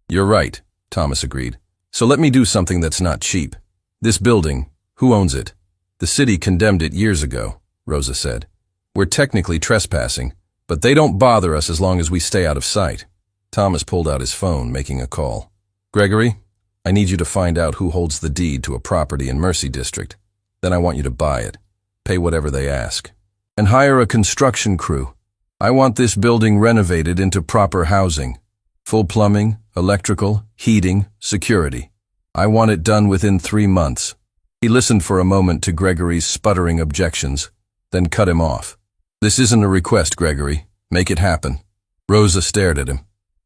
You're right, Thomas agreed. So let me do something that's not cheap. This building, who owns it? The city condemned it years ago, Rosa said. We're technically trespassing, but they don't bother us as long as we stay out of sight. Thomas pulled out his phone, making a call. Gregory, I need you to find out who holds the deed to a property in Mercy District. Then I want you to buy it. Pay whatever they ask. and hire a construction crew. I want this building renovated into proper housing. Full plumbing, electrical, heating, security. I want it done within 3 months. He listened for a moment to Gregory's sputtering objections, then cut him off. This isn't a request, Gregory. Make it happen. Rosa stared at him.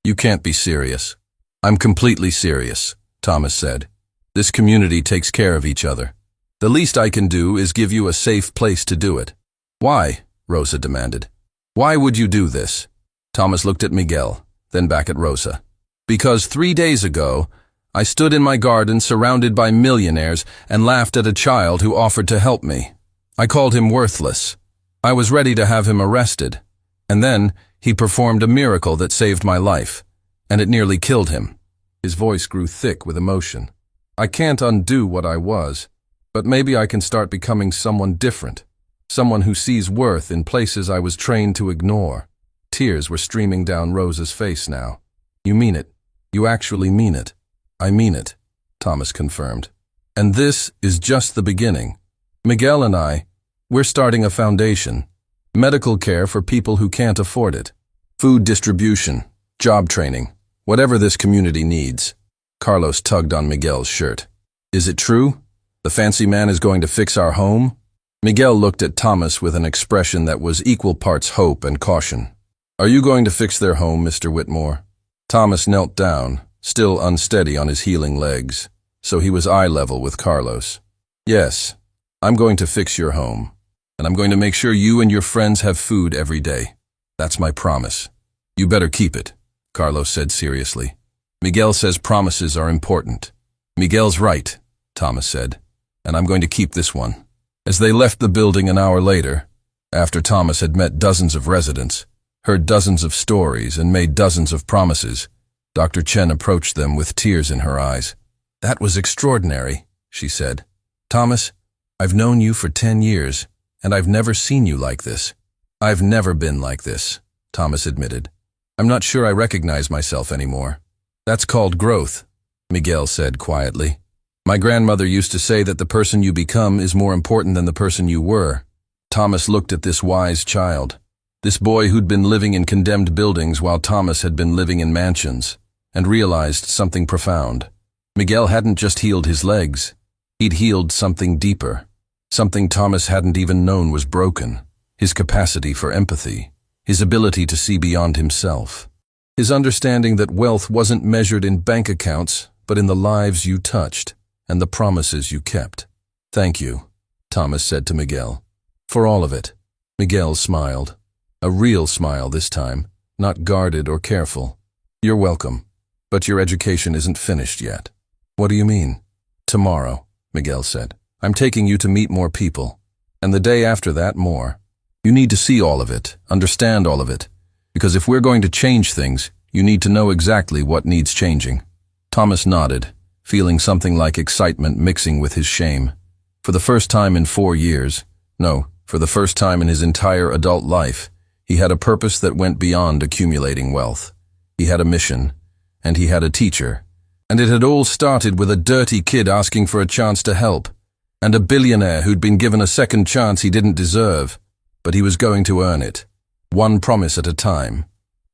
You can't be serious. I'm completely serious, Thomas said. This community takes care of each other. The least I can do is give you a safe place to do it. Why? Rosa demanded. Why would you do this? Thomas looked at Miguel, then back at Rosa. Because 3 days ago, I stood in my garden surrounded by millionaires and laughed at a child who offered to help me. I called him worthless. I was ready to have him arrested. And then he performed a miracle that saved my life, and it nearly killed him. His voice grew thick with emotion. I can't undo what I was, but maybe I can start becoming someone different, someone who sees worth in places I was trained to ignore. Tears were streaming down Rosa's face now. You mean it. You actually mean it. I mean it, Thomas confirmed. And this is just the beginning. Miguel and we're starting a foundation. Medical care for people who can't afford it. Food distribution, job training, whatever this community needs. Carlos tugged on Miguel's shirt. Is it true? The fancy man is going to fix our home? Miguel looked at Thomas with an expression that was equal parts hope and caution. Are you going to fix their home, Mr. Whitmore? Thomas knelt down, still unsteady on his healing legs, so he was eye level with Carlos. Yes, I'm going to fix your home, and I'm going to make sure you and your friends have food every day. That's my promise. You better keep it, Carlos said seriously. Miguel says promises are important. Miguel's right, Thomas said, and I'm going to keep this one. As they left the building an hour later, after Thomas had met dozens of residents, heard dozens of stories, and made dozens of promises, Dr. Chen approached them with tears in her eyes. That was extraordinary, she said. Thomas, I've known you for 10 years, and I've never seen you like this. I've never been like this, Thomas admitted. I'm not sure I recognize myself anymore. That's called growth, Miguel said quietly. My grandmother used to say that the person you become is more important than the person you were. Thomas looked at this wise child, this boy who'd been living in condemned buildings while Thomas had been living in mansions, and realized something profound. Miguel hadn't just healed his legs. He'd healed something deeper, something Thomas hadn't even known was broken, his capacity for empathy, his ability to see beyond himself, his understanding that wealth wasn't measured in bank accounts, but in the lives you touched and the promises you kept. Thank you, Thomas said to Miguel. For all of it. Miguel smiled. A real smile this time, not guarded or careful. You're welcome, but your education isn't finished yet. What do you mean? Tomorrow, Miguel said. I'm taking you to meet more people, and the day after that more. You need to see all of it, understand all of it, because if we're going to change things, you need to know exactly what needs changing. Thomas nodded, feeling something like excitement mixing with his shame. For the first time in 4 years, for the first time in his entire adult life, he had a purpose that went beyond accumulating wealth. He had a mission, and he had a teacher. And it had all started with a dirty kid asking for a chance to help, and a billionaire who'd been given a second chance he didn't deserve, but he was going to earn it, one promise at a time.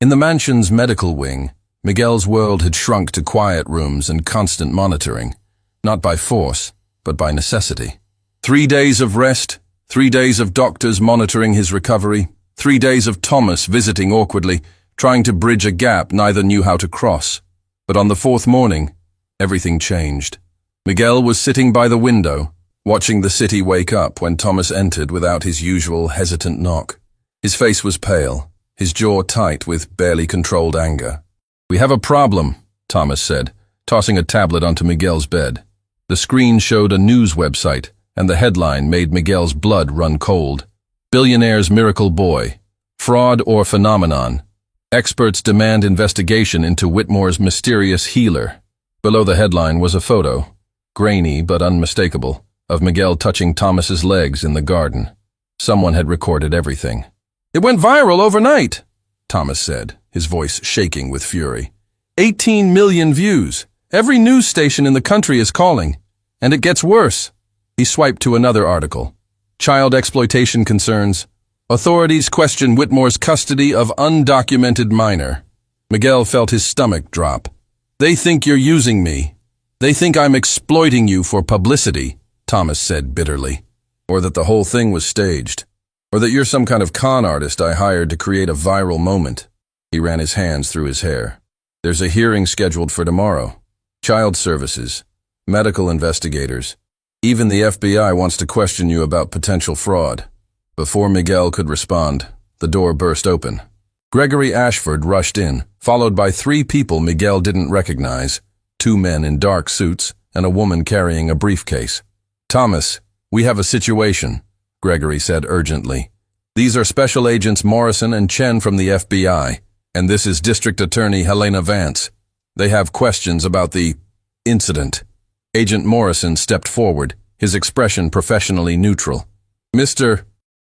In the mansion's medical wing, Miguel's world had shrunk to quiet rooms and constant monitoring, not by force, but by necessity. 3 days of rest, 3 days of doctors monitoring his recovery, 3 days of Thomas visiting awkwardly, trying to bridge a gap neither knew how to cross. But on the 4th morning, everything changed. Miguel was sitting by the window, watching the city wake up when Thomas entered without his usual hesitant knock. His face was pale, his jaw tight with barely controlled anger. We have a problem, Thomas said, tossing a tablet onto Miguel's bed. The screen showed a news website, and the headline made Miguel's blood run cold. Billionaire's miracle boy. Fraud or phenomenon. Experts demand investigation into Whitmore's mysterious healer. Below the headline was a photo, grainy but unmistakable, of Miguel touching Thomas's legs in the garden. Someone had recorded everything. It went viral overnight, Thomas said, his voice shaking with fury. 18 million views. Every news station in the country is calling. And it gets worse. He swiped to another article. Child exploitation concerns. Authorities question Whitmore's custody of undocumented minor. Miguel felt his stomach drop. They think you're using me. They think I'm exploiting you for publicity, Thomas said bitterly. Or that the whole thing was staged. Or that you're some kind of con artist I hired to create a viral moment. He ran his hands through his hair. There's a hearing scheduled for tomorrow. Child services, medical investigators. Even the FBI wants to question you about potential fraud. Before Miguel could respond, the door burst open. Gregory Ashford rushed in, followed by 3 people Miguel didn't recognize, 2 men in dark suits and a woman carrying a briefcase. Thomas, we have a situation, Gregory said urgently. These are Special Agents Morrison and Chen from the FBI, and this is District Attorney Helena Vance. They have questions about the incident. Agent Morrison stepped forward, his expression professionally neutral. Mr.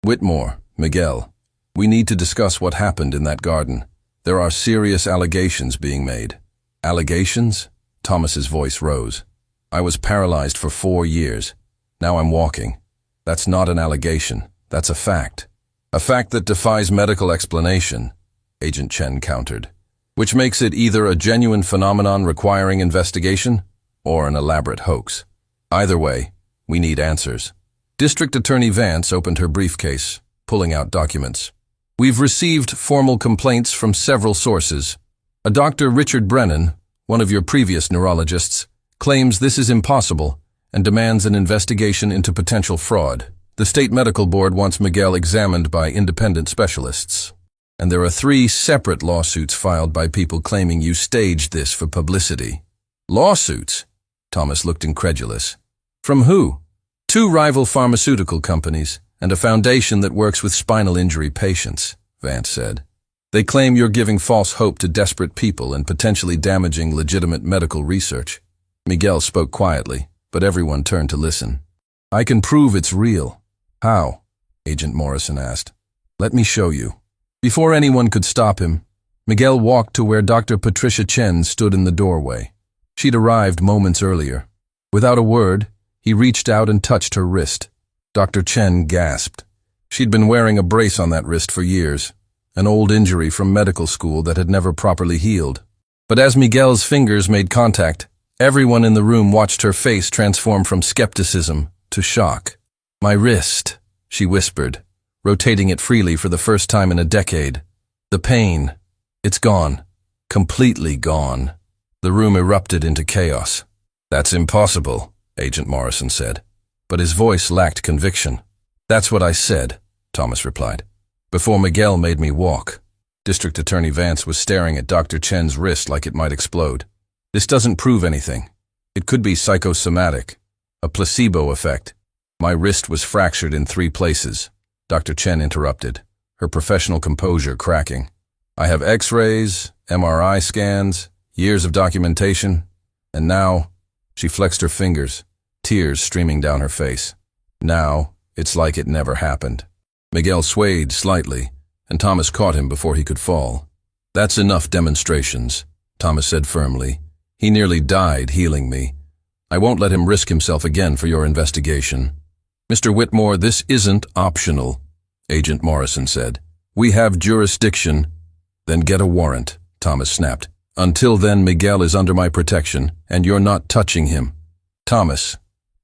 Whitmore, Miguel, we need to discuss what happened in that garden. There are serious allegations being made. Allegations? Thomas's voice rose. I was paralyzed for 4 years. Now I'm walking. That's not an allegation. That's a fact. A fact that defies medical explanation, Agent Chen countered, which makes it either a genuine phenomenon requiring investigation or an elaborate hoax. Either way, we need answers. District Attorney Vance opened her briefcase, pulling out documents. We've received formal complaints from several sources. A Dr. Richard Brennan, one of your previous neurologists, claims this is impossible and demands an investigation into potential fraud. The State Medical Board wants Miguel examined by independent specialists. And there are 3 separate lawsuits filed by people claiming you staged this for publicity. Lawsuits? Thomas looked incredulous. From who? 2 rival pharmaceutical companies and a foundation that works with spinal injury patients, Vance said. They claim you're giving false hope to desperate people and potentially damaging legitimate medical research. Miguel spoke quietly, but everyone turned to listen. I can prove it's real. How? Agent Morrison asked. Let me show you. Before anyone could stop him, Miguel walked to where Dr. Patricia Chen stood in the doorway. She'd arrived moments earlier. Without a word, he reached out and touched her wrist. Dr. Chen gasped. She'd been wearing a brace on that wrist for years, an old injury from medical school that had never properly healed. But as Miguel's fingers made contact, everyone in the room watched her face transform from skepticism to shock. My wrist, she whispered, rotating it freely for the first time in a decade. The pain, it's gone. Completely gone. The room erupted into chaos. That's impossible, Agent Morrison said, but his voice lacked conviction. That's what I said, Thomas replied. Before Miguel made me walk. District Attorney Vance was staring at Dr. Chen's wrist like it might explode. This doesn't prove anything. It could be psychosomatic, a placebo effect. My wrist was fractured in 3 places, Dr. Chen interrupted, her professional composure cracking. I have X-rays, MRI scans, years of documentation, and now, she flexed her fingers, tears streaming down her face. Now, it's like it never happened. Miguel swayed slightly, and Thomas caught him before he could fall. That's enough demonstrations, Thomas said firmly. He nearly died healing me. I won't let him risk himself again for your investigation. Mr. Whitmore, this isn't optional, Agent Morrison said. We have jurisdiction. Then get a warrant, Thomas snapped. Until then, Miguel is under my protection, and you're not touching him. Thomas,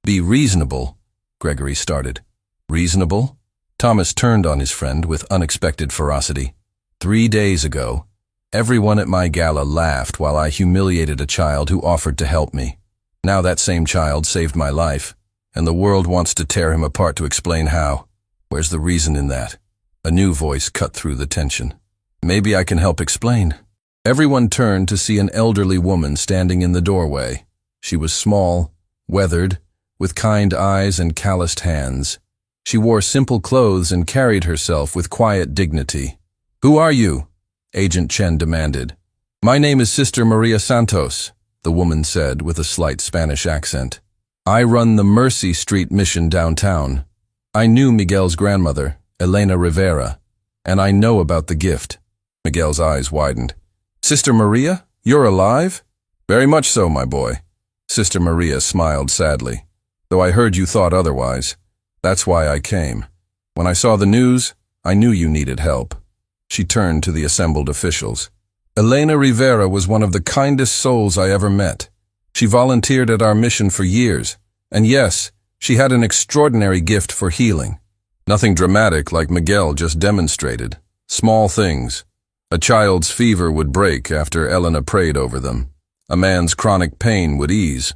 be reasonable, Gregory started. Reasonable? Thomas turned on his friend with unexpected ferocity. 3 days ago, everyone at my gala laughed while I humiliated a child who offered to help me. Now that same child saved my life, and the world wants to tear him apart to explain how. Where's the reason in that? A new voice cut through the tension. Maybe I can help explain. Everyone turned to see an elderly woman standing in the doorway. She was small, weathered, with kind eyes and calloused hands. She wore simple clothes and carried herself with quiet dignity. Who are you? Agent Chen demanded. My name is Sister Maria Santos, the woman said with a slight Spanish accent. I run the Mercy Street mission downtown. I knew Miguel's grandmother, Elena Rivera, and I know about the gift. Miguel's eyes widened. Sister Maria, you're alive? Very much so, my boy. Sister Maria smiled sadly. Though I heard you thought otherwise. That's why I came. When I saw the news, I knew you needed help." She turned to the assembled officials. "Elena Rivera was one of the kindest souls I ever met. She volunteered at our mission for years, and yes, she had an extraordinary gift for healing. Nothing dramatic like Miguel just demonstrated. Small things. A child's fever would break after Elena prayed over them. A man's chronic pain would ease.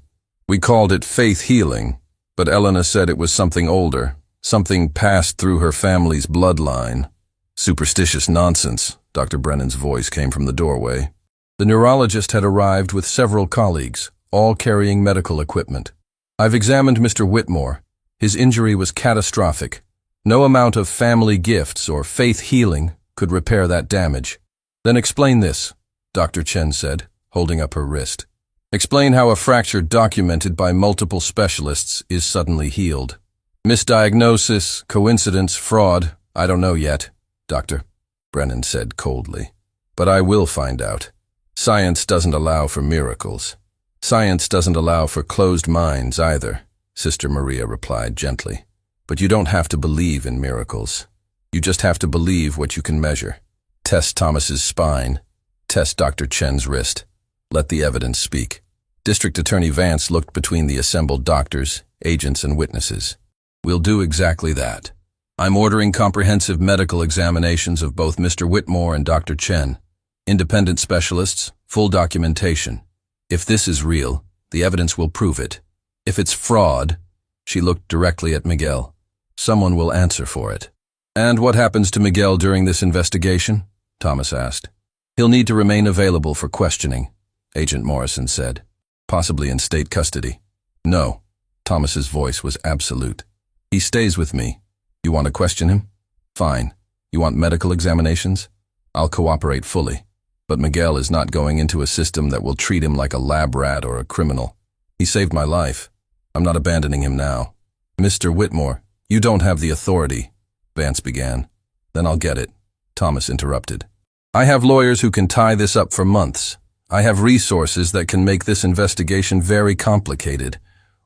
We called it faith healing, but Elena said it was something older, something passed through her family's bloodline." "Superstitious nonsense," Dr. Brennan's voice came from the doorway. The neurologist had arrived with several colleagues, all carrying medical equipment. "I've examined Mr. Whitmore. His injury was catastrophic. No amount of family gifts or faith healing could repair that damage." "Then explain this," Dr. Chen said, holding up her wrist. "Explain how a fracture documented by multiple specialists is suddenly healed." "Misdiagnosis, coincidence, fraud, I don't know yet, Doctor," Brennan said coldly. "But I will find out. Science doesn't allow for miracles. Science doesn't allow for closed minds either," Sister Maria replied gently. "But you don't have to believe in miracles. You just have to believe what you can measure. Test Thomas's spine. Test Dr. Chen's wrist. Let the evidence speak." District Attorney Vance looked between the assembled doctors, agents, and witnesses. "We'll do exactly that. I'm ordering comprehensive medical examinations of both Mr. Whitmore and Dr. Chen. Independent specialists, full documentation. If this is real, the evidence will prove it. If it's fraud," she looked directly at Miguel, "someone will answer for it." "And what happens to Miguel during this investigation?" Thomas asked. "He'll need to remain available for questioning," Agent Morrison said. "Possibly in state custody." "No." Thomas's voice was absolute. "He stays with me. You want to question him? Fine. You want medical examinations? I'll cooperate fully. But Miguel is not going into a system that will treat him like a lab rat or a criminal. He saved my life. I'm not abandoning him now." "Mr. Whitmore, you don't have the authority," Vance began. "Then I'll get it," Thomas interrupted. "I have lawyers who can tie this up for months. I have resources that can make this investigation very complicated.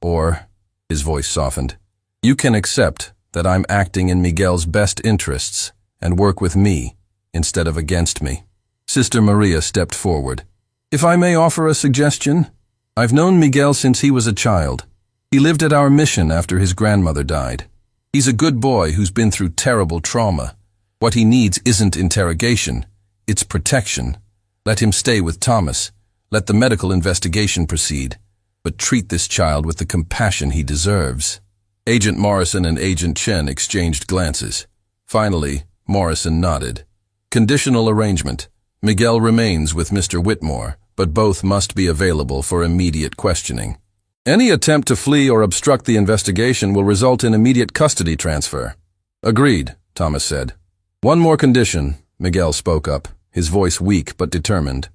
Or," his voice softened, "you can accept that I'm acting in Miguel's best interests and work with me instead of against me." Sister Maria stepped forward. "If I may offer a suggestion, I've known Miguel since he was a child. He lived at our mission after his grandmother died. He's a good boy who's been through terrible trauma. What he needs isn't interrogation, it's protection. Let him stay with Thomas. Let the medical investigation proceed. But treat this child with the compassion he deserves." Agent Morrison and Agent Chen exchanged glances. Finally, Morrison nodded. "Conditional arrangement. Miguel remains with Mr. Whitmore, but both must be available for immediate questioning. Any attempt to flee or obstruct the investigation will result in immediate custody transfer." "Agreed," Thomas said. "One more condition," Miguel spoke up, his voice weak but determined.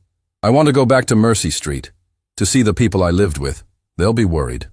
"I want to go back to Mercy Street, to see the people I lived with. They'll be worried."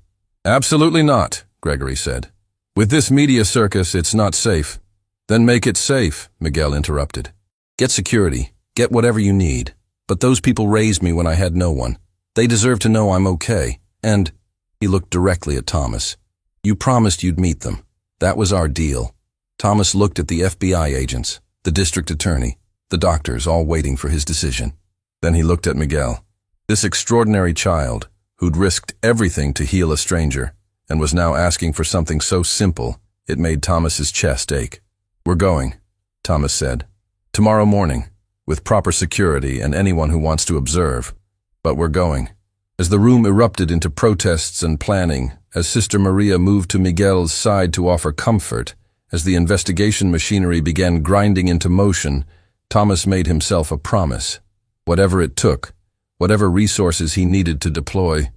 "Absolutely not," Gregory said. "With this media circus, it's not safe." "Then make it safe," Miguel interrupted. "Get security. Get whatever you need. But those people raised me when I had no one. They deserve to know I'm okay. And," he looked directly at Thomas, "you promised you'd meet them. That was our deal." Thomas looked at the FBI agents, the district attorney, the doctors, all waiting for his decision. Then he looked at Miguel. This extraordinary child, who'd risked everything to heal a stranger, and was now asking for something so simple, it made Thomas's chest ache. "We're going," Thomas said. "Tomorrow morning, with proper security and anyone who wants to observe. But we're going." As the room erupted into protests and planning, as Sister Maria moved to Miguel's side to offer comfort, as the investigation machinery began grinding into motion, Thomas made himself a promise. Whatever it took, whatever resources he needed to deploy,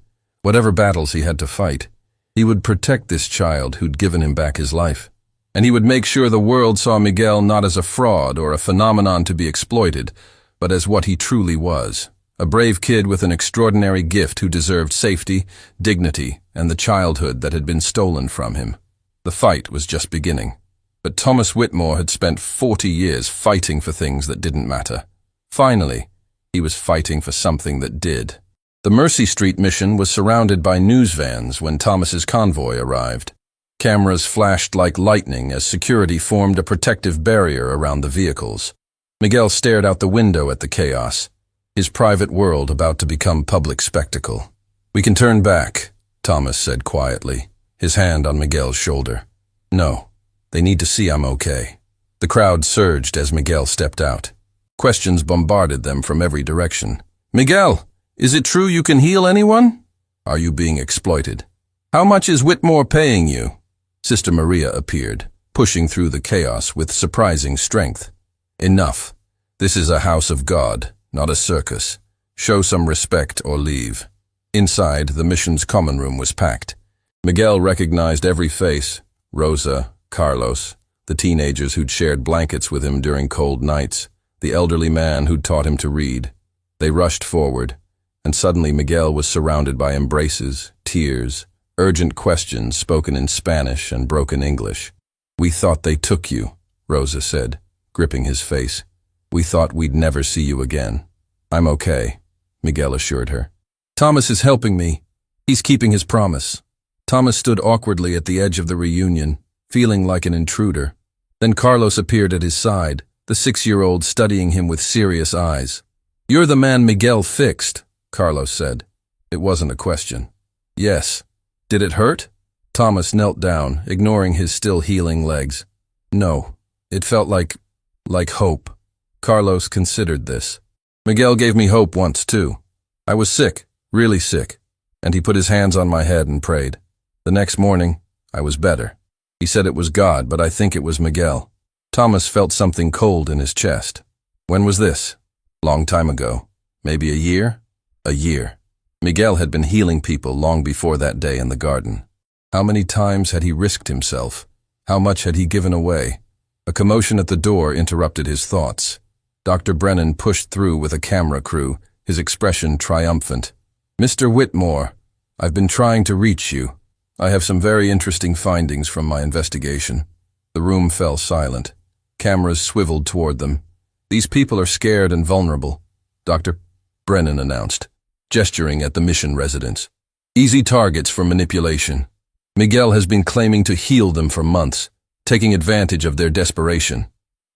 whatever battles he had to fight, he would protect this child who'd given him back his life. And he would make sure the world saw Miguel not as a fraud or a phenomenon to be exploited, but as what he truly was, a brave kid with an extraordinary gift who deserved safety, dignity, and the childhood that had been stolen from him. The fight was just beginning. But Thomas Whitmore had spent 40 years fighting for things that didn't matter. Finally, he was fighting for something that did. The Mercy Street mission was surrounded by news vans when Thomas's convoy arrived. Cameras flashed like lightning as security formed a protective barrier around the vehicles. Miguel stared out the window at the chaos, his private world about to become public spectacle. "We can turn back," Thomas said quietly, his hand on Miguel's shoulder. "No, they need to see I'm okay." The crowd surged as Miguel stepped out. Questions bombarded them from every direction. "Miguel, is it true you can heal anyone? Are you being exploited? How much is Whitmore paying you?" Sister Maria appeared, pushing through the chaos with surprising strength. "Enough. This is a house of God, not a circus. Show some respect or leave." Inside, the mission's common room was packed. Miguel recognized every face: Rosa, Carlos, the teenagers who'd shared blankets with him during cold nights, the elderly man who'd taught him to read. They rushed forward, and suddenly Miguel was surrounded by embraces, tears, urgent questions spoken in Spanish and broken English. "We thought they took you," Rosa said, gripping his face. "We thought we'd never see you again." "I'm okay," Miguel assured her. "Thomas is helping me. He's keeping his promise." Thomas stood awkwardly at the edge of the reunion, feeling like an intruder. Then Carlos appeared at his side, the 6-year-old studying him with serious eyes. "You're the man Miguel fixed," Carlos said. It wasn't a question. "Yes." "Did it hurt?" Thomas knelt down, ignoring his still healing legs. "No. It felt like hope." Carlos considered this. "Miguel gave me hope once, too. I was sick, really sick, and he put his hands on my head and prayed. The next morning, I was better. He said it was God, but I think it was Miguel." Thomas felt something cold in his chest. "When was this?" "Long time ago. Maybe a year?" "A year." Miguel had been healing people long before that day in the garden. How many times had he risked himself? How much had he given away? A commotion at the door interrupted his thoughts. Dr. Brennan pushed through with a camera crew, his expression triumphant. "Mr. Whitmore, I've been trying to reach you. I have some very interesting findings from my investigation." The room fell silent. Cameras swiveled toward them. "These people are scared and vulnerable," Dr. Brennan announced, gesturing at the mission residents. "Easy targets for manipulation. Miguel has been claiming to heal them for months, taking advantage of their desperation."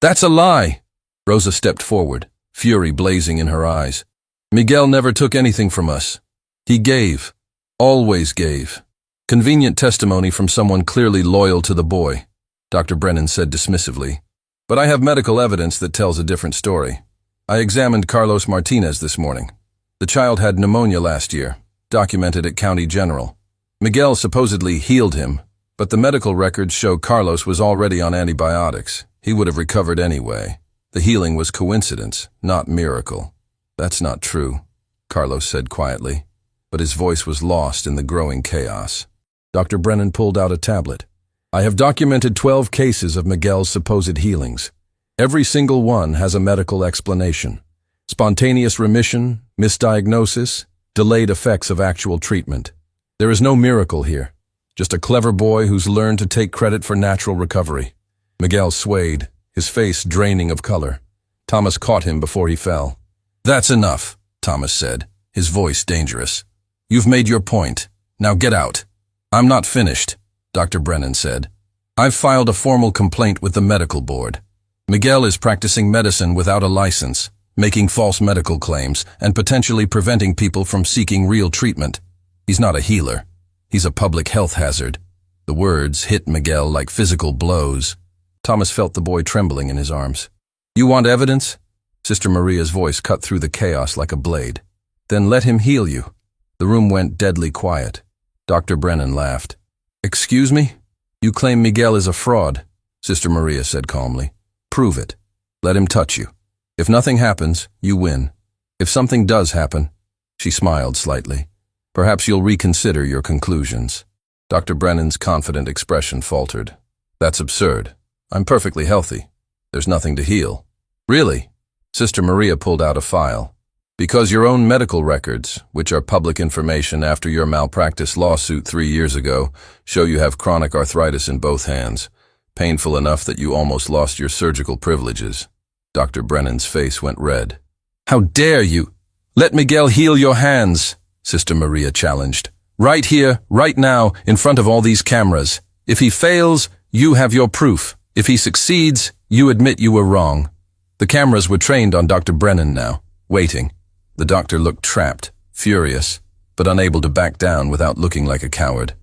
"That's a lie!" Rosa stepped forward, fury blazing in her eyes. "Miguel never took anything from us. He gave. Always gave." "Convenient testimony from someone clearly loyal to the boy," Dr. Brennan said dismissively. "But I have medical evidence that tells a different story. I examined Carlos Martinez this morning. The child had pneumonia last year, documented at County General. Miguel supposedly healed him, but the medical records show Carlos was already on antibiotics. He would have recovered anyway. The healing was coincidence, not miracle." "That's not true," Carlos said quietly, but his voice was lost in the growing chaos. Dr. Brennan pulled out a tablet. "I have documented 12 cases of Miguel's supposed healings. Every single one has a medical explanation. Spontaneous remission, misdiagnosis, delayed effects of actual treatment. There is no miracle here, just a clever boy who's learned to take credit for natural recovery." Miguel swayed, his face draining of color. Thomas caught him before he fell. "That's enough," Thomas said, his voice dangerous. "You've made your point. Now get out." "I'm not finished," Dr. Brennan said. "I've filed a formal complaint with the medical board. Miguel is practicing medicine without a license, making false medical claims, and potentially preventing people from seeking real treatment. He's not a healer. He's a public health hazard." The words hit Miguel like physical blows. Thomas felt the boy trembling in his arms. "You want evidence?" Sister Maria's voice cut through the chaos like a blade. "Then let him heal you." The room went deadly quiet. Dr. Brennan laughed. "Excuse me? You claim Miguel is a fraud," Sister Maria said calmly. "Prove it. Let him touch you. If nothing happens, you win. If something does happen," she smiled slightly, "perhaps you'll reconsider your conclusions." Dr. Brennan's confident expression faltered. "That's absurd. I'm perfectly healthy. There's nothing to heal." "Really?" Sister Maria pulled out a file. "Because your own medical records, which are public information after your malpractice lawsuit 3 years ago, show you have chronic arthritis in both hands, painful enough that you almost lost your surgical privileges." Dr. Brennan's face went red. "How dare you? Let Miguel heal your hands," Sister Maria challenged. "Right here, right now, in front of all these cameras. If he fails, you have your proof. If he succeeds, you admit you were wrong. The cameras were trained on Dr. Brennan now, waiting. The doctor looked trapped, furious, but unable to back down without looking like a coward.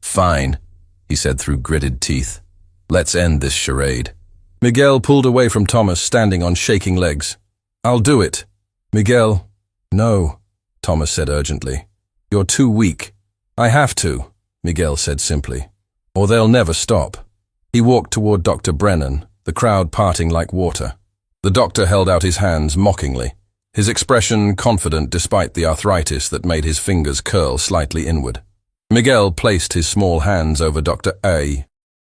"Fine," he said through gritted teeth. "Let's end this charade." Miguel pulled away from Thomas, standing on shaking legs. "I'll do it." "Miguel." "No," Thomas said urgently. "You're too weak." "I have to," Miguel said simply, "or they'll never stop." He walked toward Dr. Brennan, the crowd parting like water. The doctor held out his hands mockingly, his expression confident despite the arthritis that made his fingers curl slightly inward. Miguel placed his small hands over Dr. A.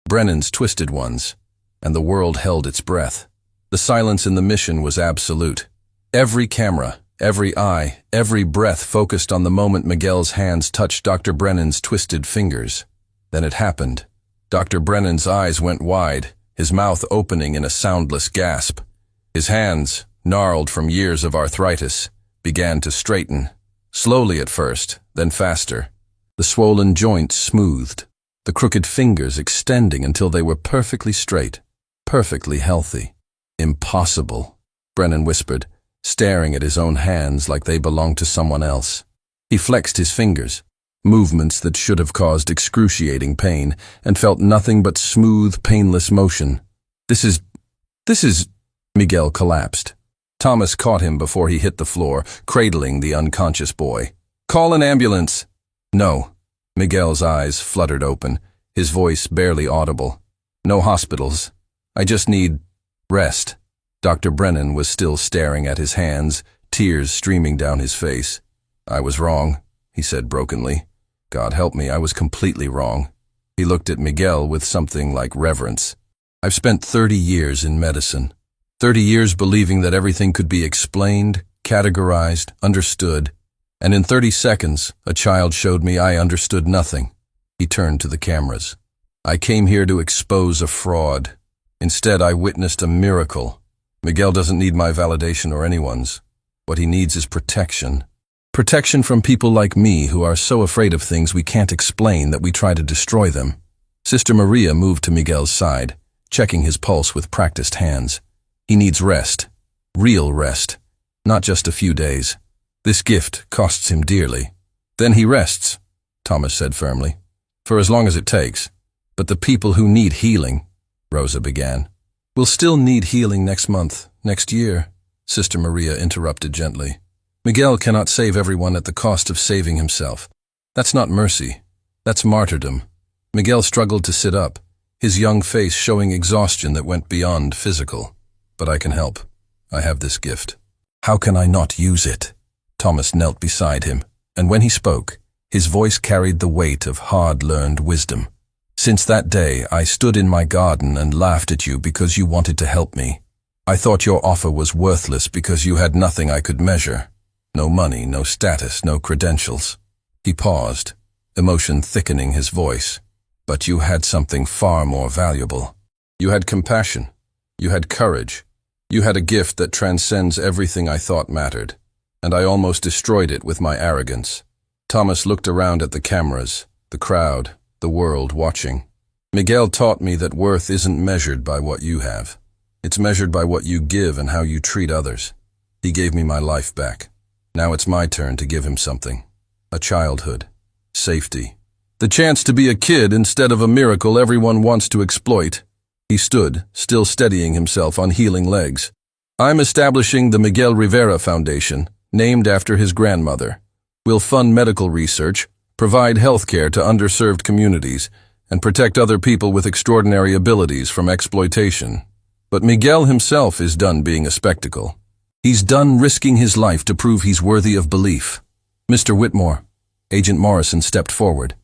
Brennan's twisted ones, and the world held its breath. The silence in the mission was absolute. Every camera, every eye, every breath focused on the moment Miguel's hands touched Dr. Brennan's twisted fingers. Then it happened. Dr. Brennan's eyes went wide, his mouth opening in a soundless gasp. His hands, gnarled from years of arthritis, began to straighten, slowly at first, then faster. The swollen joints smoothed, the crooked fingers extending until they were perfectly straight, perfectly healthy. "Impossible," Brennan whispered, staring at his own hands like they belonged to someone else. He flexed his fingers, movements that should have caused excruciating pain, and felt nothing but smooth, painless motion. This is... Miguel collapsed. Thomas caught him before he hit the floor, cradling the unconscious boy. "Call an ambulance." "No." Miguel's eyes fluttered open, his voice barely audible. "No hospitals. I just need rest." Dr. Brennan was still staring at his hands, tears streaming down his face. "I was wrong," he said brokenly. "God help me, I was completely wrong." He looked at Miguel with something like reverence. "I've spent 30 years in medicine. 30 years believing that everything could be explained, categorized, understood, and in 30 seconds, a child showed me I understood nothing." He turned to the cameras. "I came here to expose a fraud. Instead, I witnessed a miracle. Miguel doesn't need my validation or anyone's. What he needs is protection. Protection from people like me who are so afraid of things we can't explain that we try to destroy them." Sister Maria moved to Miguel's side, checking his pulse with practiced hands. "He needs rest. Real rest. Not just a few days. This gift costs him dearly." "Then he rests," Thomas said firmly. "For as long as it takes. But the people who need healing," Rosa began. "Will still need healing next month, next year," Sister Maria interrupted gently. "Miguel cannot save everyone at the cost of saving himself. That's not mercy. That's martyrdom." Miguel struggled to sit up, his young face showing exhaustion that went beyond physical. "But I can help. I have this gift." "How can I not use it?" Thomas knelt beside him, and when he spoke, his voice carried the weight of hard-learned wisdom. "Since that day, I stood in my garden and laughed at you because you wanted to help me. I thought your offer was worthless because you had nothing I could measure. No money, no status, no credentials." He paused, emotion thickening his voice. "But you had something far more valuable. You had compassion. You had courage. You had a gift that transcends everything I thought mattered, and I almost destroyed it with my arrogance." Thomas looked around at the cameras, the crowd, the world watching. "Miguel taught me that worth isn't measured by what you have. It's measured by what you give and how you treat others. He gave me my life back. Now it's my turn to give him something. A childhood. Safety. The chance to be a kid instead of a miracle everyone wants to exploit." He stood, still steadying himself on healing legs. "I'm establishing the Miguel Rivera Foundation, named after his grandmother. We'll fund medical research, provide health care to underserved communities, and protect other people with extraordinary abilities from exploitation. But Miguel himself is done being a spectacle. He's done risking his life to prove he's worthy of belief." "Mr. Whitmore," Agent Morrison stepped forward.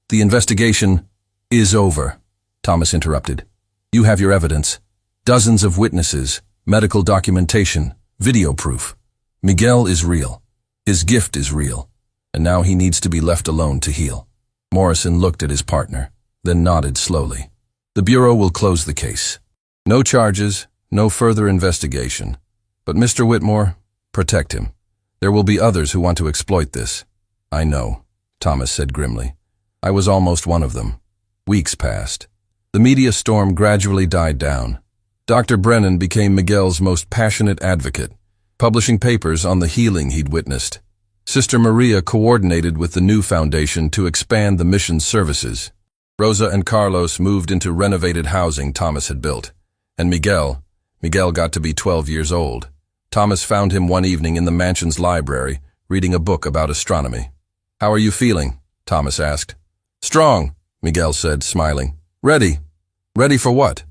"The investigation is over," Thomas interrupted. "You have your evidence. Dozens of witnesses, medical documentation, video proof. Miguel is real. His gift is real. And now he needs to be left alone to heal." Morrison looked at his partner, then nodded slowly. "The Bureau will close the case. No charges, no further investigation. But Mr. Whitmore, protect him. There will be others who want to exploit this." "I know," Thomas said grimly. "I was almost one of them. Weeks passed. The media storm gradually died down. Dr. Brennan became Miguel's most passionate advocate, publishing papers on the healing he'd witnessed. Sister Maria coordinated with the new foundation to expand the mission's services. Rosa and Carlos moved into renovated housing Thomas had built. And Miguel got to be 12 years old. Thomas found him one evening in the mansion's library, reading a book about astronomy. "How are you feeling?" Thomas asked. "Strong," Miguel said, smiling. "Ready. Ready for what?"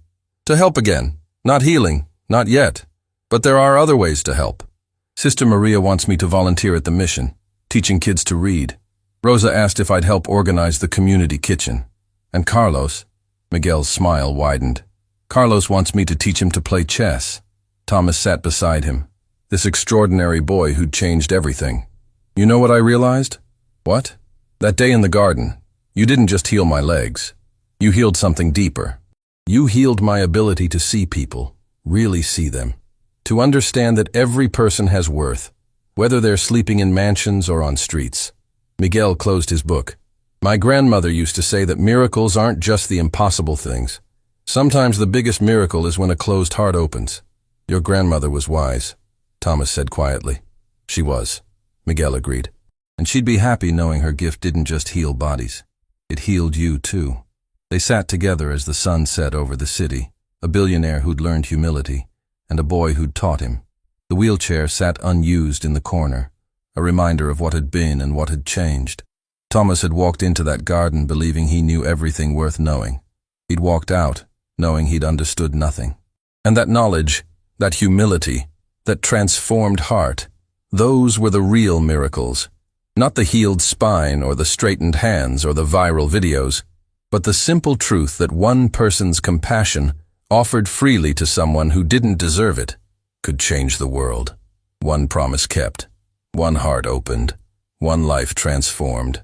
"To help again. Not healing, not yet. But there are other ways to help. Sister Maria wants me to volunteer at the mission, teaching kids to read. Rosa asked if I'd help organize the community kitchen. And Carlos," Miguel's smile widened, "Carlos wants me to teach him to play chess." Thomas sat beside him, this extraordinary boy who'd changed everything. "You know what I realized?" "What?" "That day in the garden, you didn't just heal my legs. You healed something deeper. You healed my ability to see people, really see them. To understand that every person has worth, whether they're sleeping in mansions or on streets." Miguel closed his book. "My grandmother used to say that miracles aren't just the impossible things. Sometimes the biggest miracle is when a closed heart opens." "Your grandmother was wise," Thomas said quietly. "She was," Miguel agreed. "And she'd be happy knowing her gift didn't just heal bodies. It healed you too." They sat together as the sun set over the city, a billionaire who'd learned humility, and a boy who'd taught him. The wheelchair sat unused in the corner, a reminder of what had been and what had changed. Thomas had walked into that garden believing he knew everything worth knowing. He'd walked out, knowing he'd understood nothing. And that knowledge, that humility, that transformed heart, those were the real miracles. Not the healed spine or the straightened hands or the viral videos, but the simple truth that one person's compassion, offered freely to someone who didn't deserve it, could change the world. One promise kept, one heart opened, one life transformed.